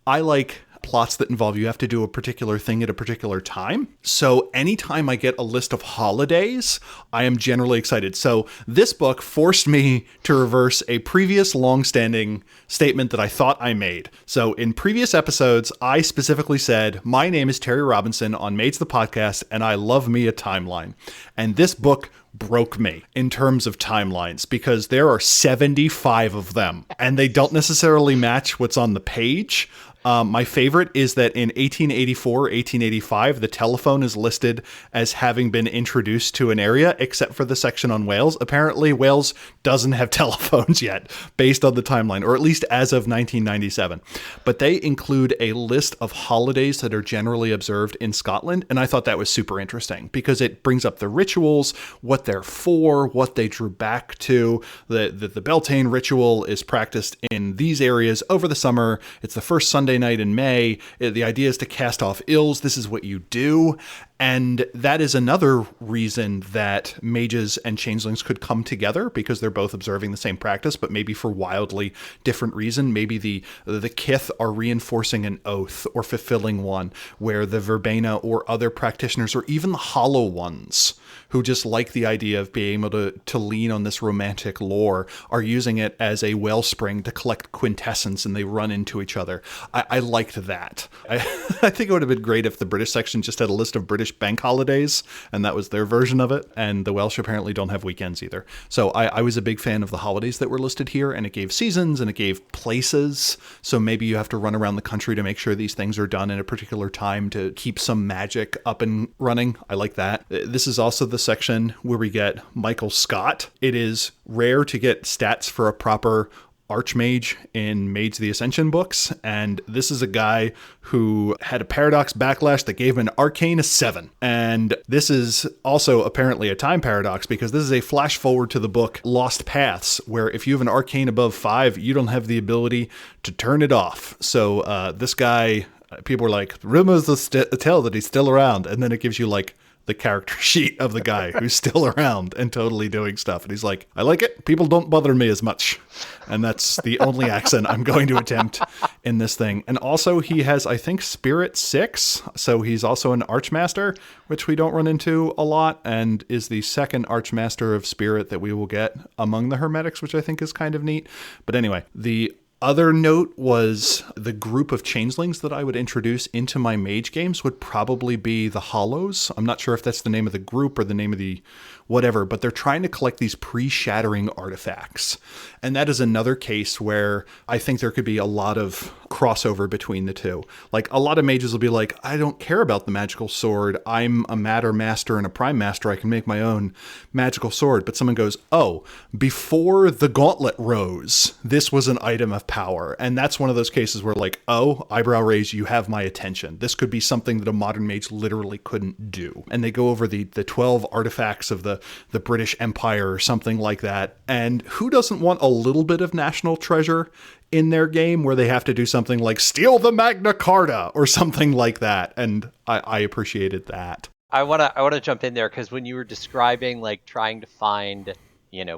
I like plots that involve you have to do a particular thing at a particular time. So anytime I get a list of holidays, I am generally excited. So this book forced me to reverse a previous long-standing statement that I thought I made. So in previous episodes, I specifically said, my name is Terry Robinson on Mage the Podcast, and I love me a timeline. And this book broke me in terms of timelines, because there are 75 of them, and they don't necessarily match what's on the page. My favorite is that in 1884, 1885, the telephone is listed as having been introduced to an area, except for the section on Wales. Apparently, Wales doesn't have telephones yet, based on the timeline, or at least as of 1997. But they include a list of holidays that are generally observed in Scotland, and I thought that was super interesting, because it brings up the rituals, what they're for, what they drew back to. The Beltane ritual is practiced in these areas over the summer. It's the first Sunday night in May. The idea is to cast off ills. This is what you do. And that is another reason that mages and changelings could come together, because they're both observing the same practice, but maybe for wildly different reason. Maybe the Kith are reinforcing an oath or fulfilling one, where the verbena or other practitioners, or even the hollow ones, who just like the idea of being able to lean on this romantic lore, are using it as a wellspring to collect quintessence, and they run into each other. I liked that. I think it would have been great if the British section just had a list of British bank holidays, and that was their version of it. And the Welsh apparently don't have weekends either. So I was a big fan of the holidays that were listed here, and it gave seasons and it gave places. So maybe you have to run around the country to make sure these things are done in a particular time to keep some magic up and running. I like that. This is also the section where we get Michael Scott. It is rare to get stats for a proper Archmage in Mage the Ascension books, and this is a guy who had a paradox backlash that gave him an Arcane a 7. And this is also apparently a time paradox, because this is a flash forward to the book Lost Paths, where if you have an Arcane above 5, you don't have the ability to turn it off. So this guy, people were like, rumors tell that he's still around, and then it gives you like the character sheet of the guy who's still around and totally doing stuff. And he's like, I like it. People don't bother me as much. And that's the only accent I'm going to attempt in this thing. And also he has, I think, Spirit 6. So he's also an Archmaster, which we don't run into a lot, and is the second Archmaster of Spirit that we will get among the Hermetics, which I think is kind of neat. But anyway, the other note was the group of changelings that I would introduce into my mage games would probably be the Hollows. I'm not sure if that's the name of the group or the name of the whatever, but they're trying to collect these pre-shattering artifacts. And that is another case where I think there could be a lot of crossover between the two. Like, a lot of mages will be like, I don't care about the magical sword. I'm a Matter Master and a Prime Master. I can make my own magical sword. But someone goes, oh, before the Gauntlet Rose, this was an item of power. And that's one of those cases where, like, oh, eyebrow raise, you have my attention. This could be something that a modern mage literally couldn't do. And they go over the 12 artifacts of the British Empire or something like that. And who doesn't want a little bit of national treasure in their game where they have to do something like steal the Magna Carta or something like that? And I appreciated that. I want to jump in there, because when you were describing like trying to find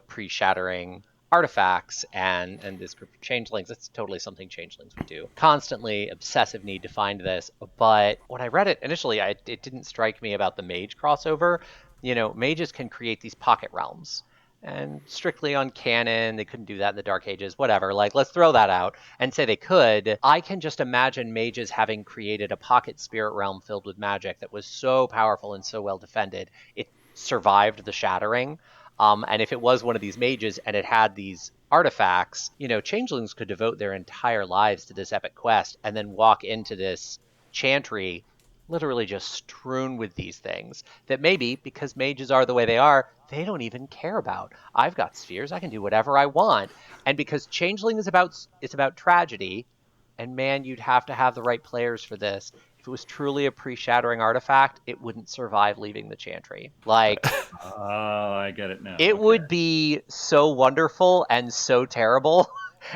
pre-shattering artifacts and this group of changelings. It's totally something changelings would do. Constantly obsessive need to find this. But when I read it initially, it didn't strike me about the mage crossover. Mages can create these pocket realms. And strictly on canon, they couldn't do that in the Dark Ages, whatever. Like, let's throw that out and say they could. I can just imagine mages having created a pocket spirit realm filled with magic that was so powerful and so well defended, it survived the shattering. And if it was one of these mages and it had these artifacts, changelings could devote their entire lives to this epic quest and then walk into this chantry literally just strewn with these things that maybe, because mages are the way they are, they don't even care about. I've got spheres, I can do whatever I want. And because Changeling is about tragedy, and man, you'd have to have the right players for this. If it was truly a pre-shattering artifact, it wouldn't survive leaving the chantry. Like, oh, I get it now. It would be so wonderful and so terrible.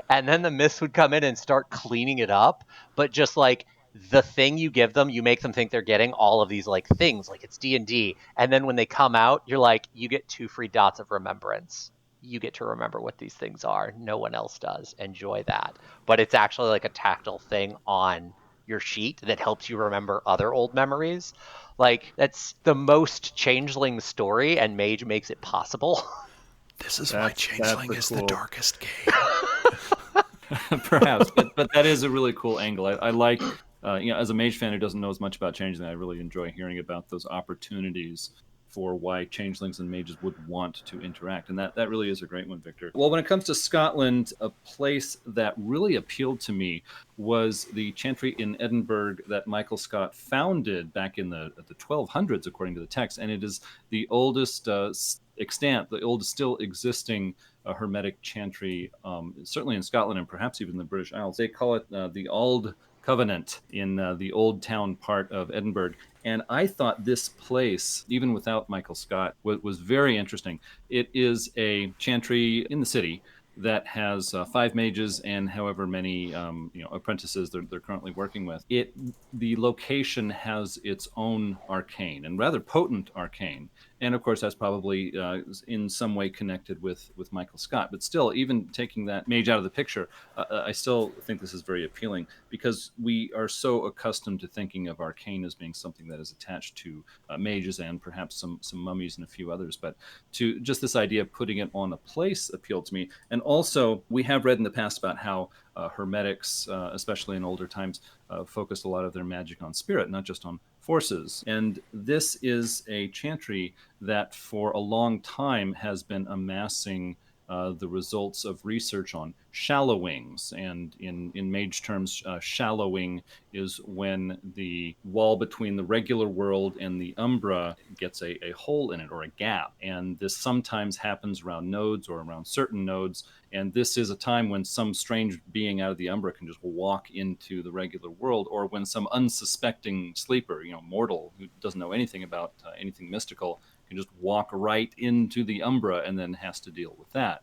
And then the Mists would come in and start cleaning it up. But just like the thing you give them, you make them think they're getting all of these like things, like it's D&D. And then when they come out, you're like, you get 2 free dots of remembrance. You get to remember what these things are. No one else does. Enjoy that. But it's actually like a tactile thing on your sheet that helps you remember other old memories. Like, that's the most changeling story, and Mage makes it possible. This is why Changeling is the darkest game. Perhaps, but that is a really cool angle. I like, as a Mage fan who doesn't know as much about Changeling, I really enjoy hearing about those opportunities for why changelings and mages would want to interact. And that really is a great one, Victor. Well, when it comes to Scotland, a place that really appealed to me was the chantry in Edinburgh that Michael Scott founded back in the 1200s, according to the text. And it is the oldest extant, the oldest still existing hermetic chantry, certainly in Scotland and perhaps even the British Isles. They call it the Auld Covenant in the old town part of Edinburgh. And I thought this place, even without Michael Scott, was very interesting. It is a chantry in the city that has 5 mages and however many apprentices they're currently working with. The location has its own arcane, and rather potent arcane. And of course, that's probably in some way connected with Michael Scott. But still, even taking that mage out of the picture, I still think this is very appealing because we are so accustomed to thinking of arcane as being something that is attached to mages and perhaps some mummies and a few others. But to just this idea of putting it on a place appealed to me. And also, we have read in the past about how hermetics, especially in older times, focused a lot of their magic on spirit, not just on forces. And this is a chantry that for a long time has been amassing the results of research on shallowings. And in mage terms, shallowing is when the wall between the regular world and the Umbra gets a hole in it or a gap. And this sometimes happens around nodes or around certain nodes. And this is a time when some strange being out of the Umbra can just walk into the regular world, or when some unsuspecting sleeper, mortal, who doesn't know anything about anything mystical, can just walk right into the Umbra and then has to deal with that.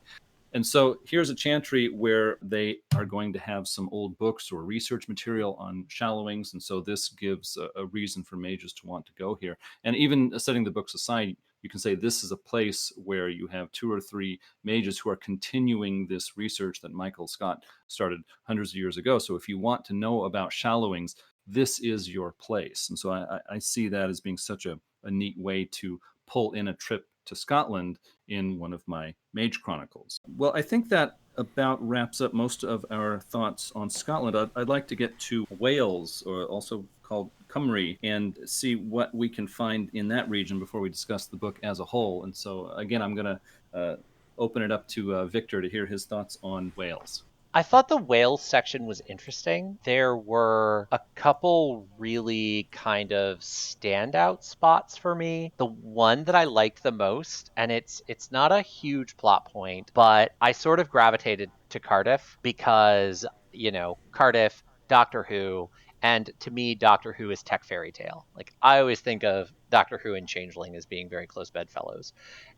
And so here's a chantry where they are going to have some old books or research material on shallowings. And so this gives a reason for mages to want to go here. And even setting the books aside, you can say this is a place where you have 2 or 3 mages who are continuing this research that Michael Scott started hundreds of years ago. So if you want to know about shallowings, this is your place. And so I see that as being such a neat way to pull in a trip to Scotland in one of my Mage Chronicles. Well, I think that about wraps up most of our thoughts on Scotland. I'd like to get to Wales, or also called Cymru, and see what we can find in that region before we discuss the book as a whole. And so, again, I'm going to open it up to Victor to hear his thoughts on Wales. I thought the Wales section was interesting. There were a couple really kind of standout spots for me. The one that I liked the most, and it's not a huge plot point, but I sort of gravitated to Cardiff because, Cardiff, Doctor Who, and to me, Doctor Who is tech fairy tale. Like, I always think of Doctor Who and Changeling as being very close bedfellows.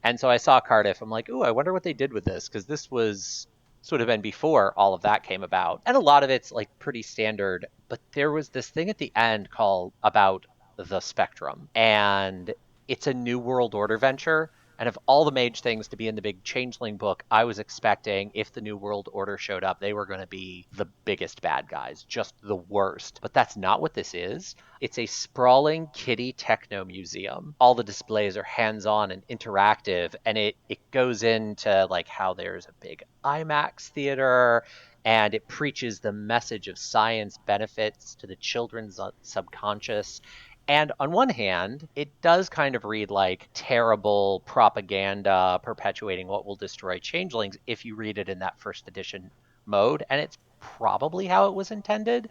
And so I saw Cardiff. I'm like, ooh, I wonder what they did with this, because this was sort of been before all of that came about. And a lot of it's like pretty standard, but there was this thing at the end called about the Spectrum. And it's a New World Order venture And of all the mage things to be in the big Changeling book, I was expecting if the New World Order showed up, they were going to be the biggest bad guys, just the worst. But that's not what this is. It's a sprawling kiddie techno museum. All the displays are hands-on and interactive, and it goes into like how there's a big IMAX theater, and it preaches the message of science benefits to the children's subconscious. And on one hand, it does kind of read like terrible propaganda perpetuating what will destroy changelings if you read it in that first edition mode, and it's probably how it was intended.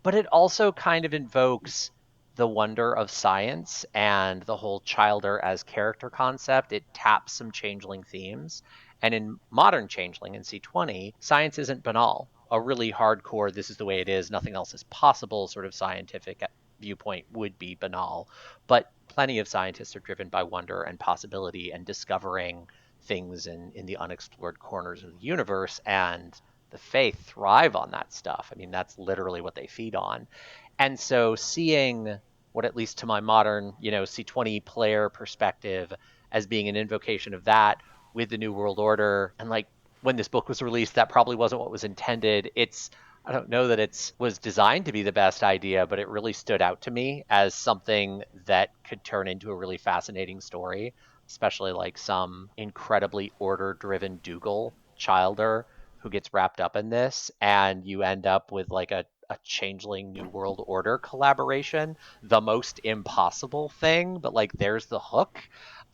But it also kind of invokes the wonder of science and the whole childer as character concept. It taps some changeling themes. And in modern Changeling in C20, science isn't banal. A really hardcore, this is the way it is, nothing else is possible sort of scientific viewpoint would be banal. But plenty of scientists are driven by wonder and possibility and discovering things in the unexplored corners of the universe. And the Fae thrive on that stuff. I mean, that's literally what they feed on. And so seeing what, at least to my modern, C20 player perspective, as being an invocation of that with the New World Order, and like when this book was released, that probably wasn't what was intended. I don't know that it was designed to be the best idea, but it really stood out to me as something that could turn into a really fascinating story, especially like some incredibly order-driven Dougal Childer who gets wrapped up in this, and you end up with like a Changeling New World Order collaboration, the most impossible thing, but like there's the hook.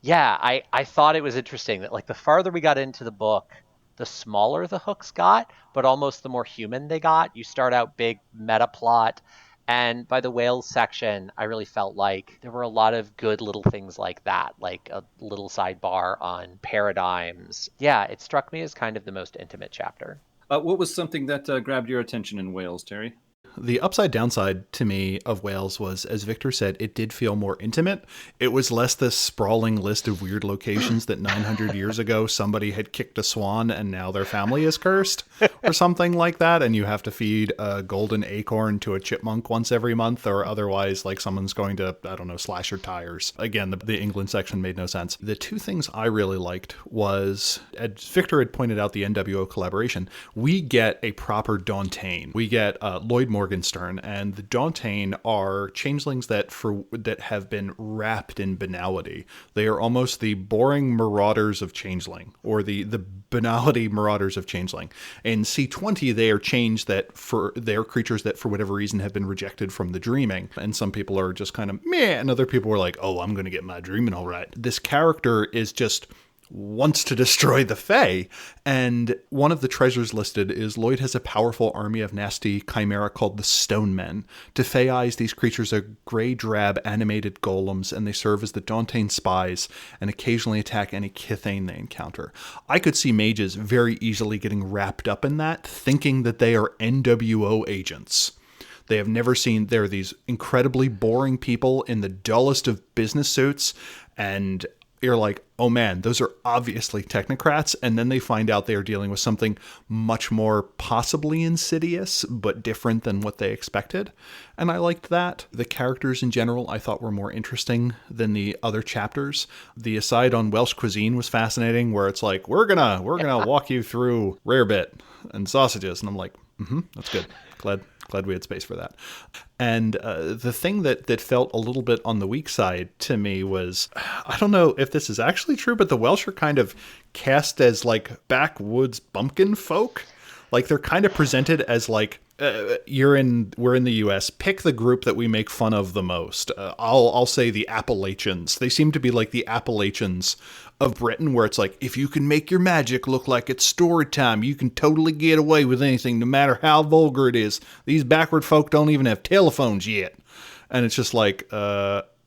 Yeah, I thought it was interesting that like the farther we got into the book, the smaller the hooks got, but almost the more human they got. You start out big meta plot, and by the whales section, I really felt like there were a lot of good little things like that, like a little sidebar on paradigms. Yeah, it struck me as kind of the most intimate chapter. What was something that grabbed your attention in Wales, Terry? The upside downside to me of Wales was, as Victor said, it did feel more intimate. It was less this sprawling list of weird locations that 900 years ago somebody had kicked a swan and now their family is cursed or something like that. And you have to feed a golden acorn to a chipmunk once every month, or otherwise like someone's going to, I don't know, slash your tires. Again, the England section made no sense. The two things I really liked was, as Victor had pointed out, the NWO collaboration. We get a proper Dauntain. We get Lloyd Morgenstern, and the Dauntain are changelings that have been wrapped in banality. They are almost the boring marauders of Changeling, or the banality marauders of Changeling. In C20, they are they're creatures that for whatever reason have been rejected from the dreaming, and some people are just kind of meh, and other people are like, oh, I'm going to get my dreaming all right. This character is just wants to destroy the Fae, and one of the treasures listed is Lloyd has a powerful army of nasty chimera called the Stone Men. To Fae eyes, these creatures are gray-drab animated golems, and they serve as the Dauntain spies and occasionally attack any Kithane they encounter. I could see mages very easily getting wrapped up in that, thinking that they are NWO agents. They have never seen, they're these incredibly boring people in the dullest of business suits, and you're like, oh man, those are obviously technocrats. And then they find out they are dealing with something much more possibly insidious, but different than what they expected. And I liked that. The characters in general I thought were more interesting than the other chapters. The aside on Welsh cuisine was fascinating, where it's like, we're gonna walk you through rarebit and sausages. And I'm like, that's good. Glad we had space for that. And the thing that felt a little bit on the weak side to me was, I don't know if this is actually true, but the Welsh are kind of cast as like backwoods bumpkin folk. Like they're kind of presented as like, we're in the US, pick the group that we make fun of the most. I'll say the Appalachians. They seem to be like the Appalachians of Britain, where it's like, if you can make your magic look like it's story time, you can totally get away with anything, no matter how vulgar it is. These backward folk don't even have telephones yet. And it's just like,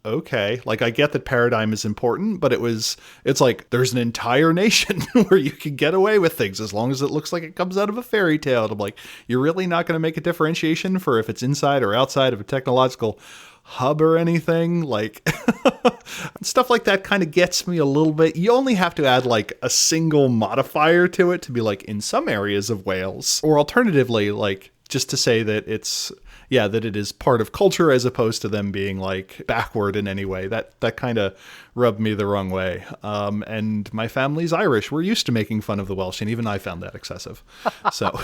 okay. Like, I get that paradigm is important, but it's like, there's an entire nation where you can get away with things as long as it looks like it comes out of a fairy tale. And I'm like, you're really not going to make a differentiation for if it's inside or outside of a technological hub or anything? Like, stuff like that kind of gets me a little bit. You only have to add like a single modifier to it to be like, in some areas of Wales, or alternatively, like, just to say that that it is part of culture as opposed to them being like backward in any way. That kind of rubbed me the wrong way. And my family's Irish. We're used to making fun of the Welsh, and even I found that excessive. So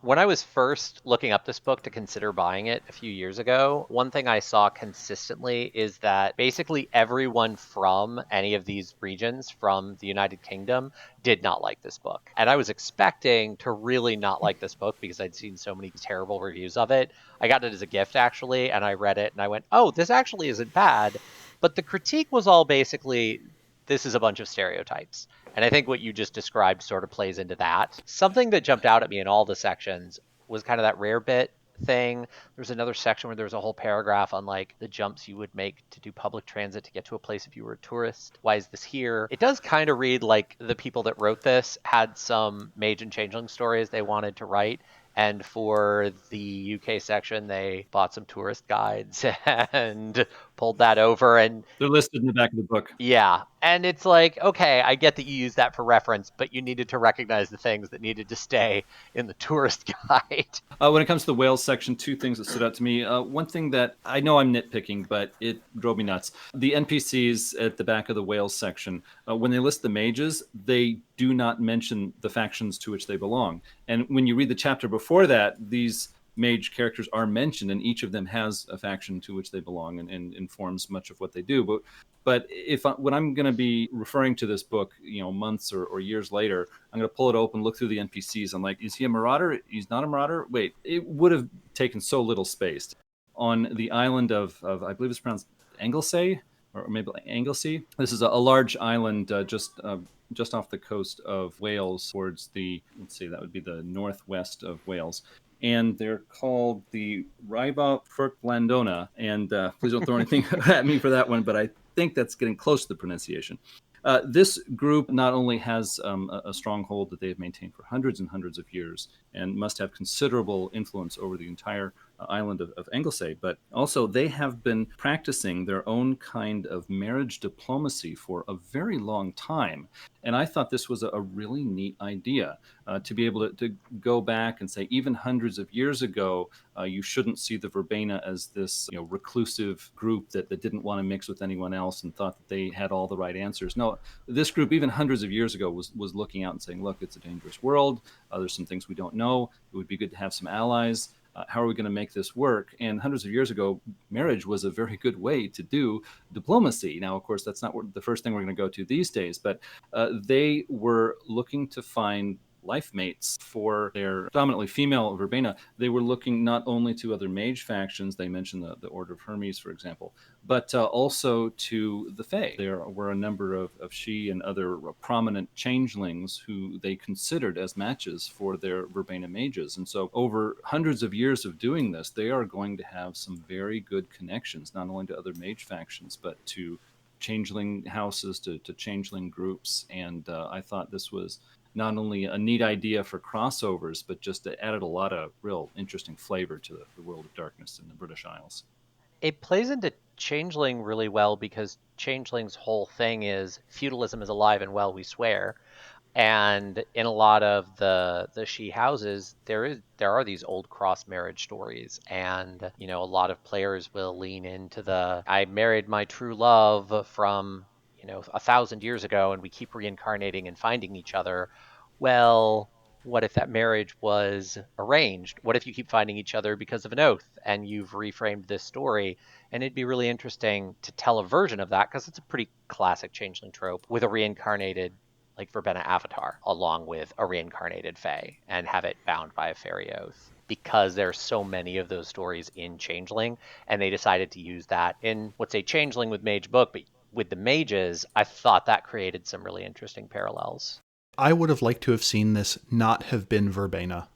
When I was first looking up this book to consider buying it a few years ago, one thing I saw consistently is that basically everyone from any of these regions from the United Kingdom did not like this book. And I was expecting to really not like this book because I'd seen so many terrible reviews of it. I got it as a gift, actually, and I read it and I went, oh, this actually isn't bad. But the critique was all basically, this is a bunch of stereotypes. And I think what you just described sort of plays into that. Something that jumped out at me in all the sections was kind of that rare bit thing. There's another section where there's a whole paragraph on like the jumps you would make to do public transit to get to a place if you were a tourist. Why is this here? It does kind of read like the people that wrote this had some Mage and Changeling stories they wanted to write. And for the UK section, they bought some tourist guides and pulled that over. And they're listed in the back of the book. Yeah. And it's like, okay, I get that you use that for reference, but you needed to recognize the things that needed to stay in the tourist guide. When it comes to the Wales section, two things that stood out to me. One thing that I know I'm nitpicking, but it drove me nuts. The NPCs at the back of the Wales section, when they list the mages, they do not mention the factions to which they belong. And when you read the chapter before that, these mage characters are mentioned, and each of them has a faction to which they belong and informs much of what they do. But when I'm going to be referring to this book, months or years later, I'm going to pull it open, look through the NPCs. I'm like, is he a marauder? He's not a marauder? Wait, it would have taken so little space. On the island of I believe it's pronounced Anglesey, or maybe Anglesey. This is a large island just off the coast of Wales towards that would be the northwest of Wales. And they're called the Ryba Furklandona. And please don't throw anything at me for that one, but I think that's getting close to the pronunciation. This group not only has a stronghold that they've maintained for hundreds and hundreds of years and must have considerable influence over the entire island of Anglesey, but also they have been practicing their own kind of marriage diplomacy for a very long time. And I thought this was a really neat idea to be able to go back and say, even hundreds of years ago, you shouldn't see the Verbena as this reclusive group that didn't want to mix with anyone else and thought that they had all the right answers. No, this group, even hundreds of years ago, was looking out and saying, look, it's a dangerous world. There's some things we don't know. It would be good to have some allies. How are we going to make this work? And hundreds of years ago, marriage was a very good way to do diplomacy. Now, of course, that's not the first thing we're going to go to these days, but they were looking to find life mates for their predominantly female Verbena. They were looking not only to other mage factions, they mentioned the Order of Hermes, for example, but also to the Fae. There were a number of she and other prominent changelings who they considered as matches for their Verbena mages. And so over hundreds of years of doing this, they are going to have some very good connections, not only to other mage factions, but to changeling houses, to changeling groups. And I thought this was not only a neat idea for crossovers, but just added a lot of real interesting flavor to the world of darkness in the British Isles. It plays into Changeling really well because Changeling's whole thing is feudalism is alive and well, we swear. And in a lot of the she houses, there are these old cross marriage stories, and a lot of players will lean into I married my true love from 1,000 years ago, and we keep reincarnating and finding each other. Well, what if that marriage was arranged? What if you keep finding each other because of an oath and you've reframed this story? And it'd be really interesting to tell a version of that, because it's a pretty classic Changeling trope, with a reincarnated like Verbena avatar along with a reincarnated Fae, and have it bound by a fairy oath, because there's so many of those stories in Changeling, and they decided to use that in what's a Changeling with Mage book, but with the mages, I thought that created some really interesting parallels. I would have liked to have seen this not have been Verbena.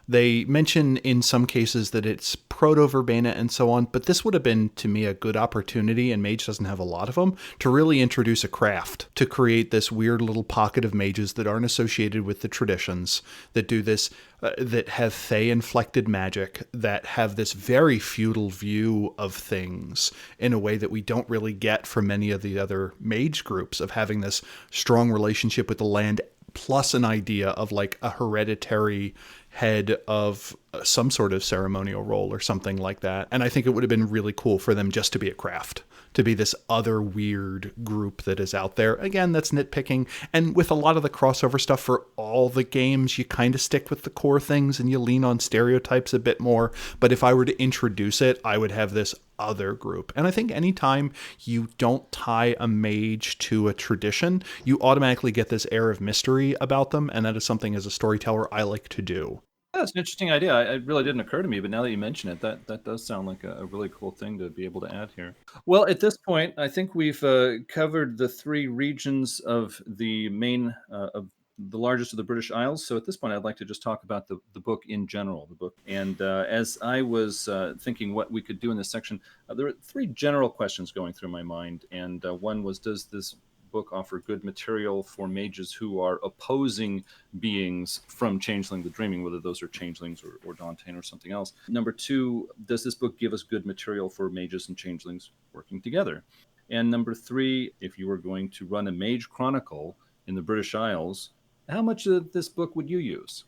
They mention in some cases that it's proto-Verbena and so on, but this would have been, to me, a good opportunity, and Mage doesn't have a lot of them, to really introduce a craft, to create this weird little pocket of mages that aren't associated with the traditions, that do this, that have Fae-inflected magic, that have this very feudal view of things in a way that we don't really get from many of the other mage groups, of having this strong relationship with the land plus an idea of like a hereditary head of some sort of ceremonial role or something like that. And I think it would have been really cool for them just to be a craft, to be this other weird group that is out there. Again, that's nitpicking. And with a lot of the crossover stuff for all the games, you kind of stick with the core things and you lean on stereotypes a bit more. But if I were to introduce it, I would have this other group. And I think anytime you don't tie a mage to a tradition, you automatically get this air of mystery about them. And that is something as a storyteller I like to do. That's an interesting idea. It really didn't occur to me, but now that you mention it, that does sound like a really cool thing to be able to add here. Well, at this point, I think we've covered the three regions of the main, of the largest of the British Isles. So at this point, I'd like to just talk about the book in general, the book. And as I was thinking what we could do in this section, there were three general questions going through my mind. And one was, does this book offer good material for mages who are opposing beings from Changeling the Dreaming, whether those are changelings or Dantean or something else? Number two, does this book give us good material for mages and changelings working together? And number three, if you were going to run a mage chronicle in the British Isles, how much of this book would you use?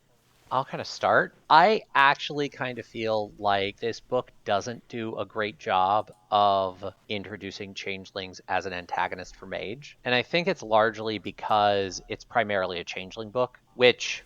I'll kind of start. I actually kind of feel like this book doesn't do a great job of introducing changelings as an antagonist for Mage. And I think it's largely because it's primarily a changeling book, which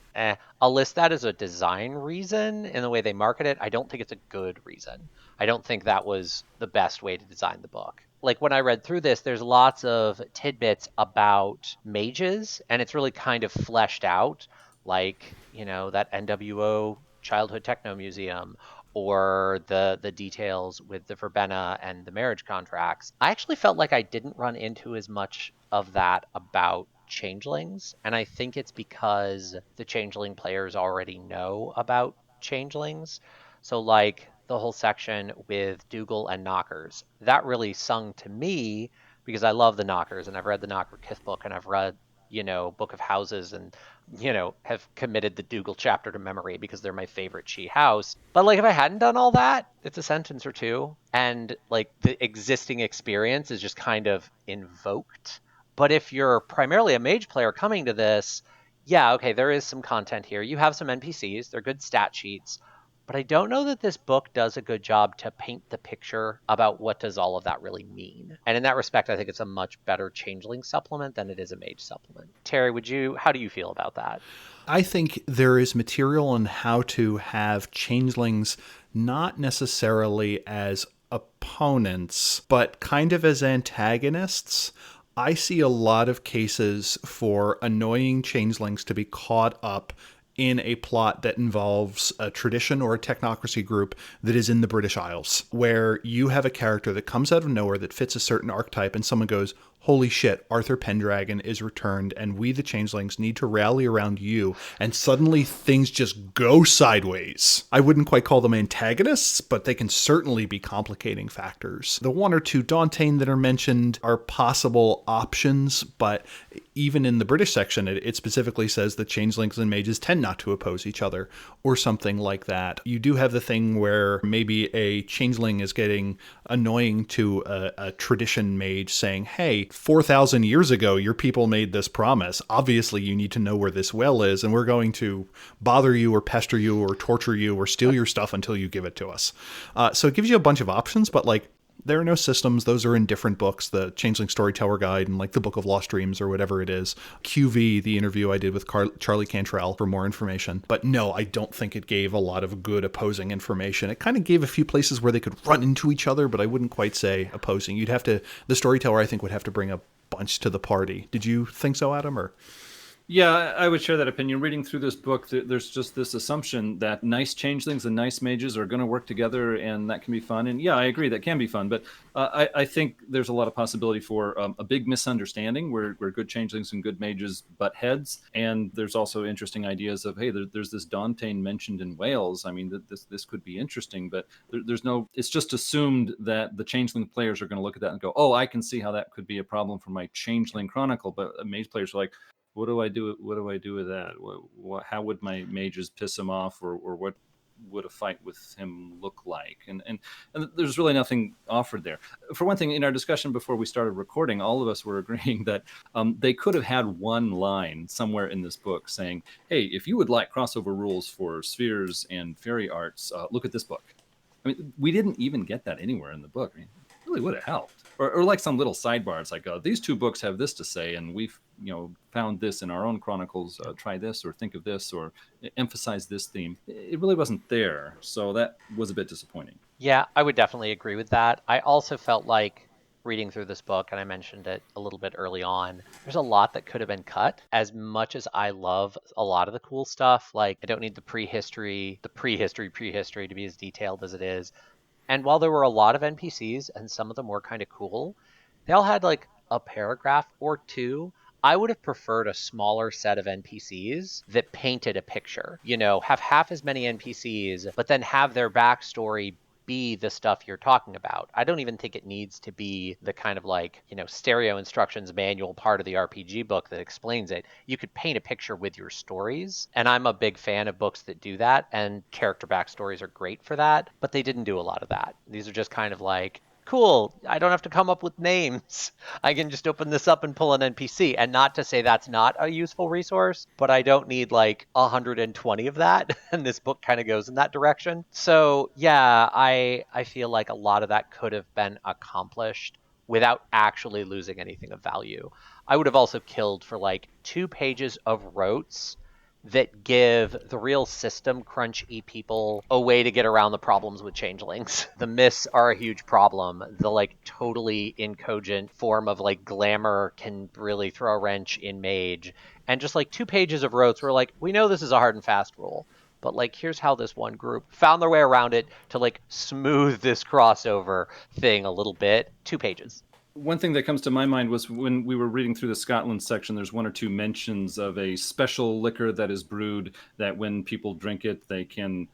I'll list that as a design reason in the way they market it. I don't think it's a good reason. I don't think that was the best way to design the book. Like when I read through this, there's lots of tidbits about mages, and it's really kind of fleshed out, like, you know, that NWO Childhood Techno Museum, or the details with the verbena and the marriage contracts. I actually felt like I didn't run into as much of that about changelings, and I think it's because the changeling players already know about changelings. So like the whole section with Dougal and Knockers, that really sung to me because I love the Knockers, and I've read the Knocker Kith book, and I've read, you know, Book of Houses, and, you know, have committed the Dougal chapter to memory because they're my favorite She house. But like if I hadn't done all that, it's a sentence or two, and like the existing experience is just kind of invoked. But if you're primarily a mage player coming to this, yeah, okay, there is some content here. You have some NPCs, they're good stat sheets, but I don't know that this book does a good job to paint the picture about what does all of that really mean. And in that respect, I think it's a much better changeling supplement than it is a mage supplement. Terry, how do you feel about that? I think there is material on how to have changelings not necessarily as opponents, but kind of as antagonists. I see a lot of cases for annoying changelings to be caught up in a plot that involves a tradition or a technocracy group that is in the British Isles, where you have a character that comes out of nowhere that fits a certain archetype, and someone goes, holy shit, Arthur Pendragon is returned, and we, the changelings, need to rally around you, and suddenly things just go sideways. I wouldn't quite call them antagonists, but they can certainly be complicating factors. The one or two Dantean that are mentioned are possible options, but even in the British section, it specifically says that changelings and mages tend not to oppose each other, or something like that. You do have the thing where maybe a changeling is getting annoying to a tradition mage saying, hey, 4,000 years ago, your people made this promise. Obviously, you need to know where this well is, and we're going to bother you or pester you or torture you or steal your stuff until you give it to us. So it gives you a bunch of options, but like, there are no systems. Those are in different books, the Changeling Storyteller Guide and like the Book of Lost Dreams or whatever it is. QV, the interview I did with Charlie Cantrell for more information. But no, I don't think it gave a lot of good opposing information. It kind of gave a few places where they could run into each other, but I wouldn't quite say opposing. The storyteller, I think, would have to bring a bunch to the party. Did you think so, Adam? Or... Yeah, I would share that opinion. Reading through this book, there's just this assumption that nice changelings and nice mages are going to work together, and that can be fun. And yeah, I agree, that can be fun. But I think there's a lot of possibility for a big misunderstanding where good changelings and good mages butt heads. And there's also interesting ideas of, hey, there's this Dantean mentioned in Wales. I mean, this could be interesting, but there's no, it's just assumed that the changeling players are going to look at that and go, oh, I can see how that could be a problem for my changeling chronicle. But mage players are like, what do I do with that? How would my mages piss them off, or what would a fight with him look like? And there's really nothing offered there. For one thing, in our discussion before we started recording, all of us were agreeing that they could have had one line somewhere in this book saying, hey, if you would like crossover rules for spheres and fairy arts, look at this book. I mean, we didn't even get that anywhere in the book. I mean, it really would have helped. Or like some little sidebars, like these two books have this to say, and we've found this in our own chronicles. Try this, or think of this, or emphasize this theme. It really wasn't there, so that was a bit disappointing. Yeah, I would definitely agree with that. I also felt like reading through this book, and I mentioned it a little bit early on, there's a lot that could have been cut. As much as I love a lot of the cool stuff, like I don't need the prehistory to be as detailed as it is. And while there were a lot of NPCs and some of them were kind of cool, they all had like a paragraph or two. I would have preferred a smaller set of NPCs that painted a picture. Have half as many NPCs, but then have their backstory be the stuff you're talking about. I don't even think it needs to be the kind of like, stereo instructions manual part of the RPG book that explains it. You could paint a picture with your stories. And I'm a big fan of books that do that. And character backstories are great for that. But they didn't do a lot of that. These are just kind of like, cool, I don't have to come up with names. I can just open this up and pull an NPC. And not to say that's not a useful resource, but I don't need like 120 of that. And this book kind of goes in that direction. So yeah, I feel like a lot of that could have been accomplished without actually losing anything of value. I would have also killed for like 2 pages of rotes that give the real system crunchy people a way to get around the problems with changelings. The myths are a huge problem. The like totally incogent form of like glamour can really throw a wrench in Mage. And just like 2 pages of rotes were like, we know this is a hard and fast rule, but like here's how this one group found their way around it to like smooth this crossover thing a little bit. 2 pages. One thing that comes to my mind was when we were reading through the Scotland section, there's 1 or 2 mentions of a special liquor that is brewed that when people drink it, they can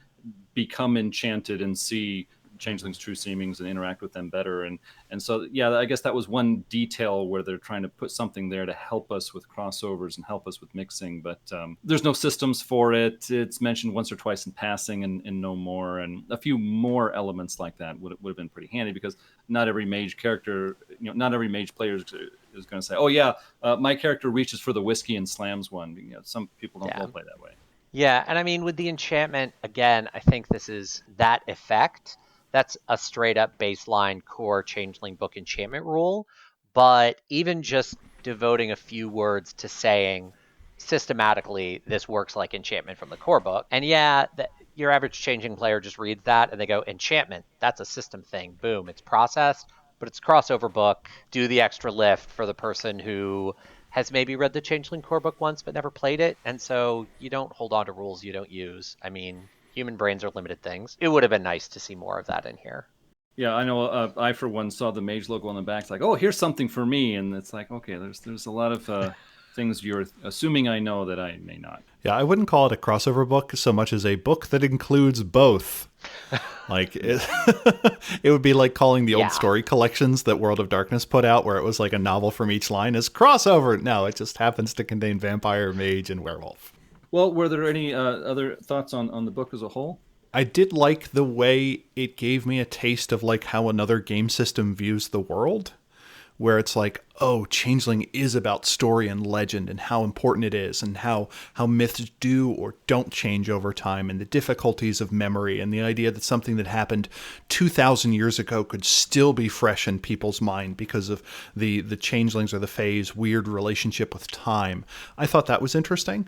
become enchanted and see changelings' true seemings and interact with them better. And so, yeah, I guess that was one detail where they're trying to put something there to help us with crossovers and help us with mixing. But there's no systems for it. It's mentioned once or twice in passing and no more. And a few more elements like that would have been pretty handy, because not every mage character, not every mage player is going to say, oh, yeah, my character reaches for the whiskey and slams one. Some people don't all play that way. Yeah, and I mean, with the enchantment, again, I think this is that effect. That's a straight up baseline core Changeling book enchantment rule. But even just devoting a few words to saying systematically this works like enchantment from the core book. And yeah, your average Changeling player just reads that and they go, enchantment, that's a system thing. Boom, it's processed, but it's a crossover book. Do the extra lift for the person who has maybe read the Changeling core book once but never played it. And so you don't hold on to rules you don't use. I mean, human brains are limited things. It would have been nice to see more of that in here. Yeah, I know. I, for one, saw the Mage logo on the back. It's like, oh, here's something for me. And it's like, okay, there's a lot of things you're assuming I know that I may not. Yeah, I wouldn't call it a crossover book so much as a book that includes both. Like, it would be like calling the old story collections that World of Darkness put out, where it was like a novel from each line as crossover. No, it just happens to contain vampire, mage, and werewolf. Well, were there any other thoughts on the book as a whole? I did like the way it gave me a taste of like how another game system views the world, where it's like, oh, Changeling is about story and legend and how important it is, and how myths do or don't change over time, and the difficulties of memory, and the idea that something that happened 2,000 years ago could still be fresh in people's mind because of the Changelings or the Fae's weird relationship with time. I thought that was interesting.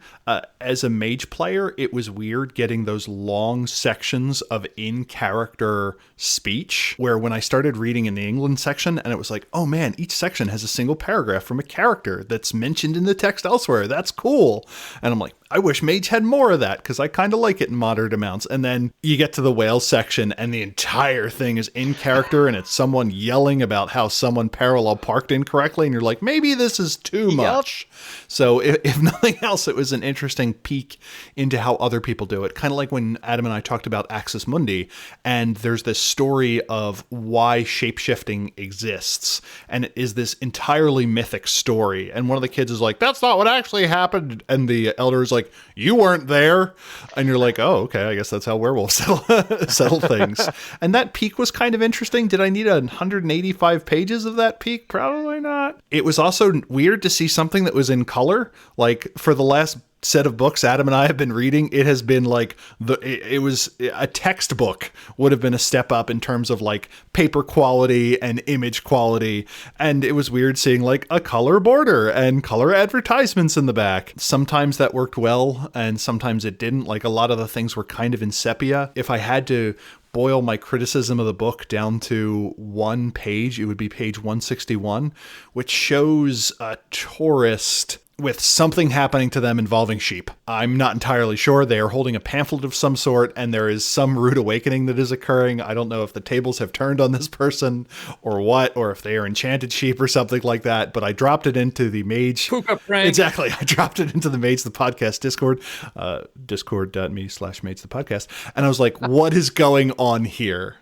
As a mage player, it was weird getting those long sections of in-character speech, where when I started reading in the England section, and it was like, oh man, each section has a single paragraph from a character that's mentioned in the text elsewhere. That's cool. And I'm like, I wish Mage had more of that, because I kind of like it in moderate amounts. And then you get to the whale section and the entire thing is in character, and it's someone yelling about how someone parallel parked incorrectly, and you're like, maybe this is too much. So if nothing else, it was an interesting peek into how other people do it. Kind of like when Adam and I talked about Axis Mundi, and there's this story of why shapeshifting exists, and it is this entirely mythic story. And one of the kids is like, that's not what actually happened. And the elder is like, like, you weren't there. And you're like, oh, okay, I guess that's how werewolves settle things. And that peak was kind of interesting. Did I need 185 pages of that peak? Probably not. It was also weird to see something that was in color. Like, for the last set of books Adam and I have been reading, it has been like it was a textbook would have been a step up in terms of like paper quality and image quality, and it was weird seeing like a color border and color advertisements in the back. Sometimes that worked well and sometimes it didn't. Like, a lot of the things were kind of in sepia. If I had to boil my criticism of the book down to one page, it would be page 161, which shows a tourist with something happening to them involving sheep. I'm not entirely sure. They are holding a pamphlet of some sort, and there is some rude awakening that is occurring. I don't know if the tables have turned on this person or what, or if they are enchanted sheep or something like that, but I dropped it into the Mage. Exactly. I dropped it into the Mage the Podcast Discord, discord.me/Mage the Podcast, and I was like, what is going on here?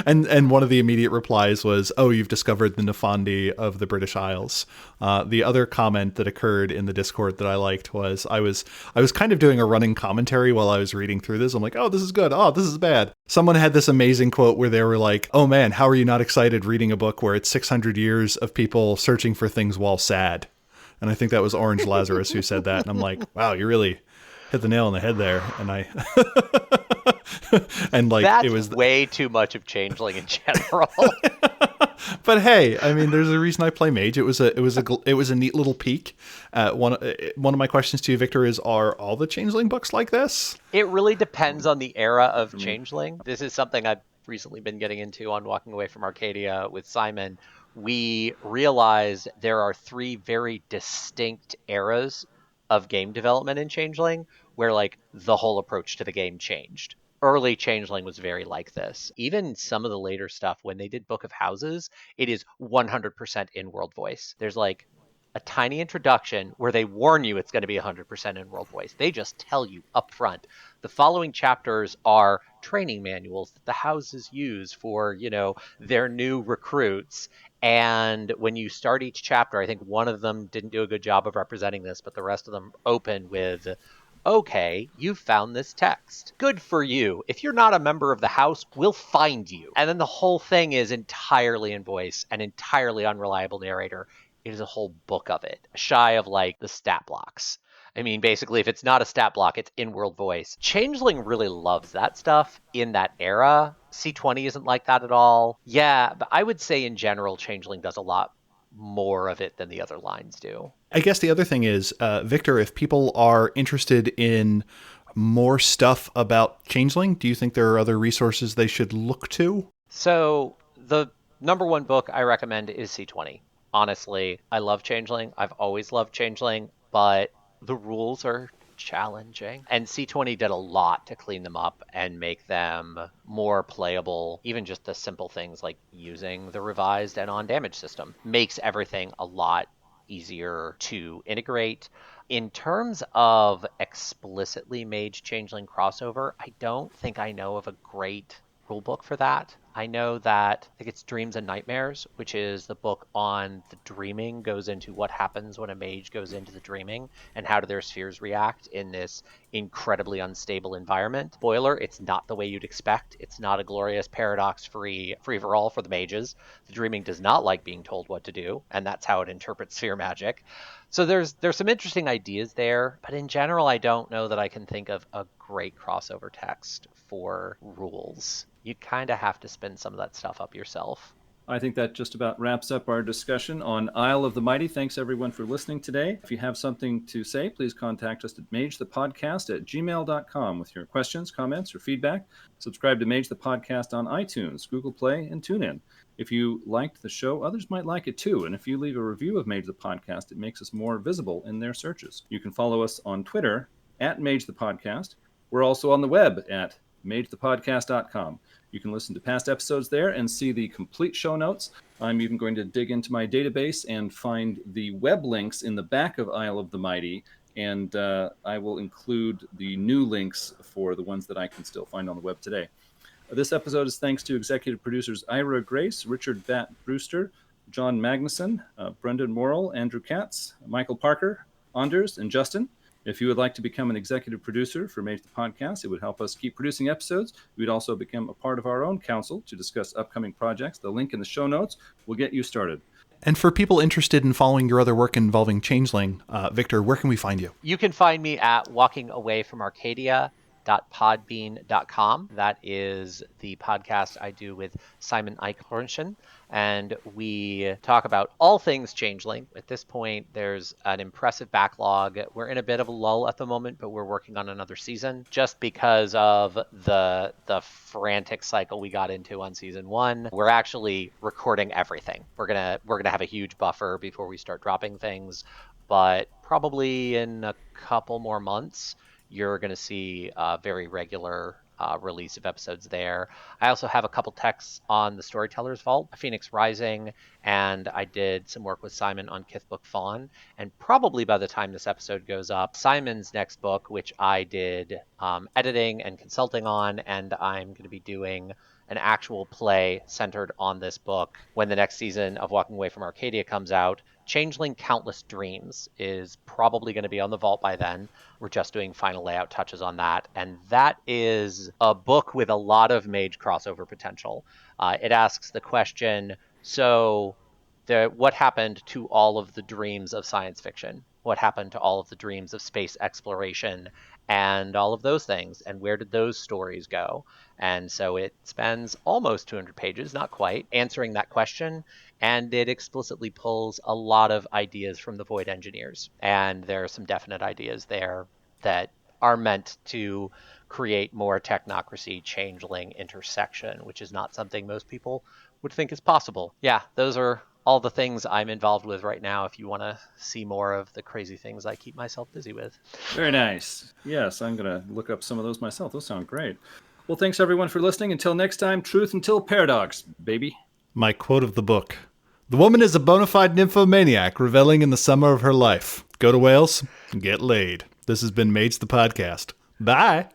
And one of the immediate replies was, oh, you've discovered the Nefandi of the British Isles. The other comment that occurred in the Discord that I liked was I was kind of doing a running commentary while I was reading through this. I'm like, oh, this is good. Oh, this is bad. Someone had this amazing quote where they were like, oh man, how are you not excited reading a book where it's 600 years of people searching for things while sad? And I think that was Orange Lazarus who said that. And I'm like, wow, you really hit the nail on the head there. And I... and like, that's it was way too much of Changeling in general. But hey, I mean, there's a reason I play Mage. It was a neat little peek. One of my questions to you, Victor, is: are all the Changeling books like this? It really depends on the era of Changeling. This is something I've recently been getting into on Walking Away from Arcadia with Simon. We realize there are three very distinct eras of game development in Changeling where like the whole approach to the game changed. Early Changeling was very like this. Even some of the later stuff, when they did Book of Houses, it is 100% in-world voice. There's like a tiny introduction where they warn you it's going to be 100% in-world voice. They just tell you up front. The following chapters are training manuals that the houses use for, you know, their new recruits. And when you start each chapter, I think one of them didn't do a good job of representing this, but the rest of them open with, okay, you've found this text. Good for you. If you're not a member of the house, we'll find you. And then the whole thing is entirely in voice, an entirely unreliable narrator. It is a whole book of it, shy of like the stat blocks. I mean, basically, if it's not a stat block, it's in-world voice. Changeling really loves that stuff in that era. C20 isn't like that at all. Yeah, but I would say in general, Changeling does a lot more of it than the other lines do. I guess the other thing is, Victor, if people are interested in more stuff about Changeling, do you think there are other resources they should look to? So the number one book I recommend is C20. Honestly, I love Changeling. I've always loved Changeling, but the rules are challenging. And C20 did a lot to clean them up and make them more playable. Even just the simple things like using the revised and on damage system makes everything a lot easier to integrate. In terms of explicitly Mage Changeling crossover, I don't think I know of a great rulebook for that. I know that, I think it's Dreams and Nightmares, which is the book on the dreaming, goes into what happens when a mage goes into the dreaming and how do their spheres react in this incredibly unstable environment. Spoiler, it's not the way you'd expect. It's not a glorious paradox-free free-for-all for the mages. The dreaming does not like being told what to do, and that's how it interprets sphere magic. So there's some interesting ideas there, but in general, I don't know that I can think of a great crossover text for rules. You kind of have to spin some of that stuff up yourself. I think that just about wraps up our discussion on Isle of the Mighty. Thanks, everyone, for listening today. If you have something to say, please contact us at magethepodcast@gmail.com with your questions, comments, or feedback. Subscribe to Mage the Podcast on iTunes, Google Play, and TuneIn. If you liked the show, others might like it too. And if you leave a review of Mage the Podcast, it makes us more visible in their searches. You can follow us on Twitter at Mage the Podcast. We're also on the web at magethepodcast.com. You can listen to past episodes there and see the complete show notes. I'm even going to dig into my database and find the web links in the back of Isle of the Mighty, and I will include the new links for the ones that I can still find on the web today. This episode is thanks to executive producers Ira Grace, Richard Bat Brewster, John Magnuson, Brendan Morrill, Andrew Katz, Michael Parker, Anders, and Justin. If you would like to become an executive producer for Mage the Podcast, it would help us keep producing episodes. We'd also become a part of our own council to discuss upcoming projects. The link in the show notes will get you started. And for people interested in following your other work involving Changeling, Victor, where can we find you? You can find me at walkingawayfromarcadia.podbean.com. That is the podcast I do with Simon Eichhornchen, and we talk about all things Changeling. At this point, there's an impressive backlog. We're in a bit of a lull at the moment, but we're working on another season just because of the frantic cycle we got into on season 1. We're actually recording everything. We're gonna have a huge buffer before we start dropping things, but probably in a couple more months, you're going to see a very regular release of episodes there. I also have a couple texts on the Storyteller's Vault, Phoenix Rising, and I did some work with Simon on Kithbook Fawn. And probably by the time this episode goes up, Simon's next book, which I did editing and consulting on, and I'm going to be doing an actual play centered on this book when the next season of Walking Away from Arcadia comes out. Changeling Countless Dreams is probably going to be on the vault by then. We're just doing final layout touches on that. And that is a book with a lot of Mage crossover potential. It asks the question, what happened to all of the dreams of science fiction? What happened to all of the dreams of space exploration and all of those things? And where did those stories go? And so it spends almost 200 pages, not quite, answering that question. And it explicitly pulls a lot of ideas from the Void Engineers. And there are some definite ideas there that are meant to create more technocracy changeling intersection, which is not something most people would think is possible. Yeah, those are all the things I'm involved with right now if you want to see more of the crazy things I keep myself busy with. Very nice. Yes, I'm going to look up some of those myself. Those sound great. Well, thanks everyone for listening. Until next time, truth until paradox, baby. My quote of the book. The woman is a bona fide nymphomaniac reveling in the summer of her life. Go to Wales and get laid. This has been Mage the Podcast. Bye.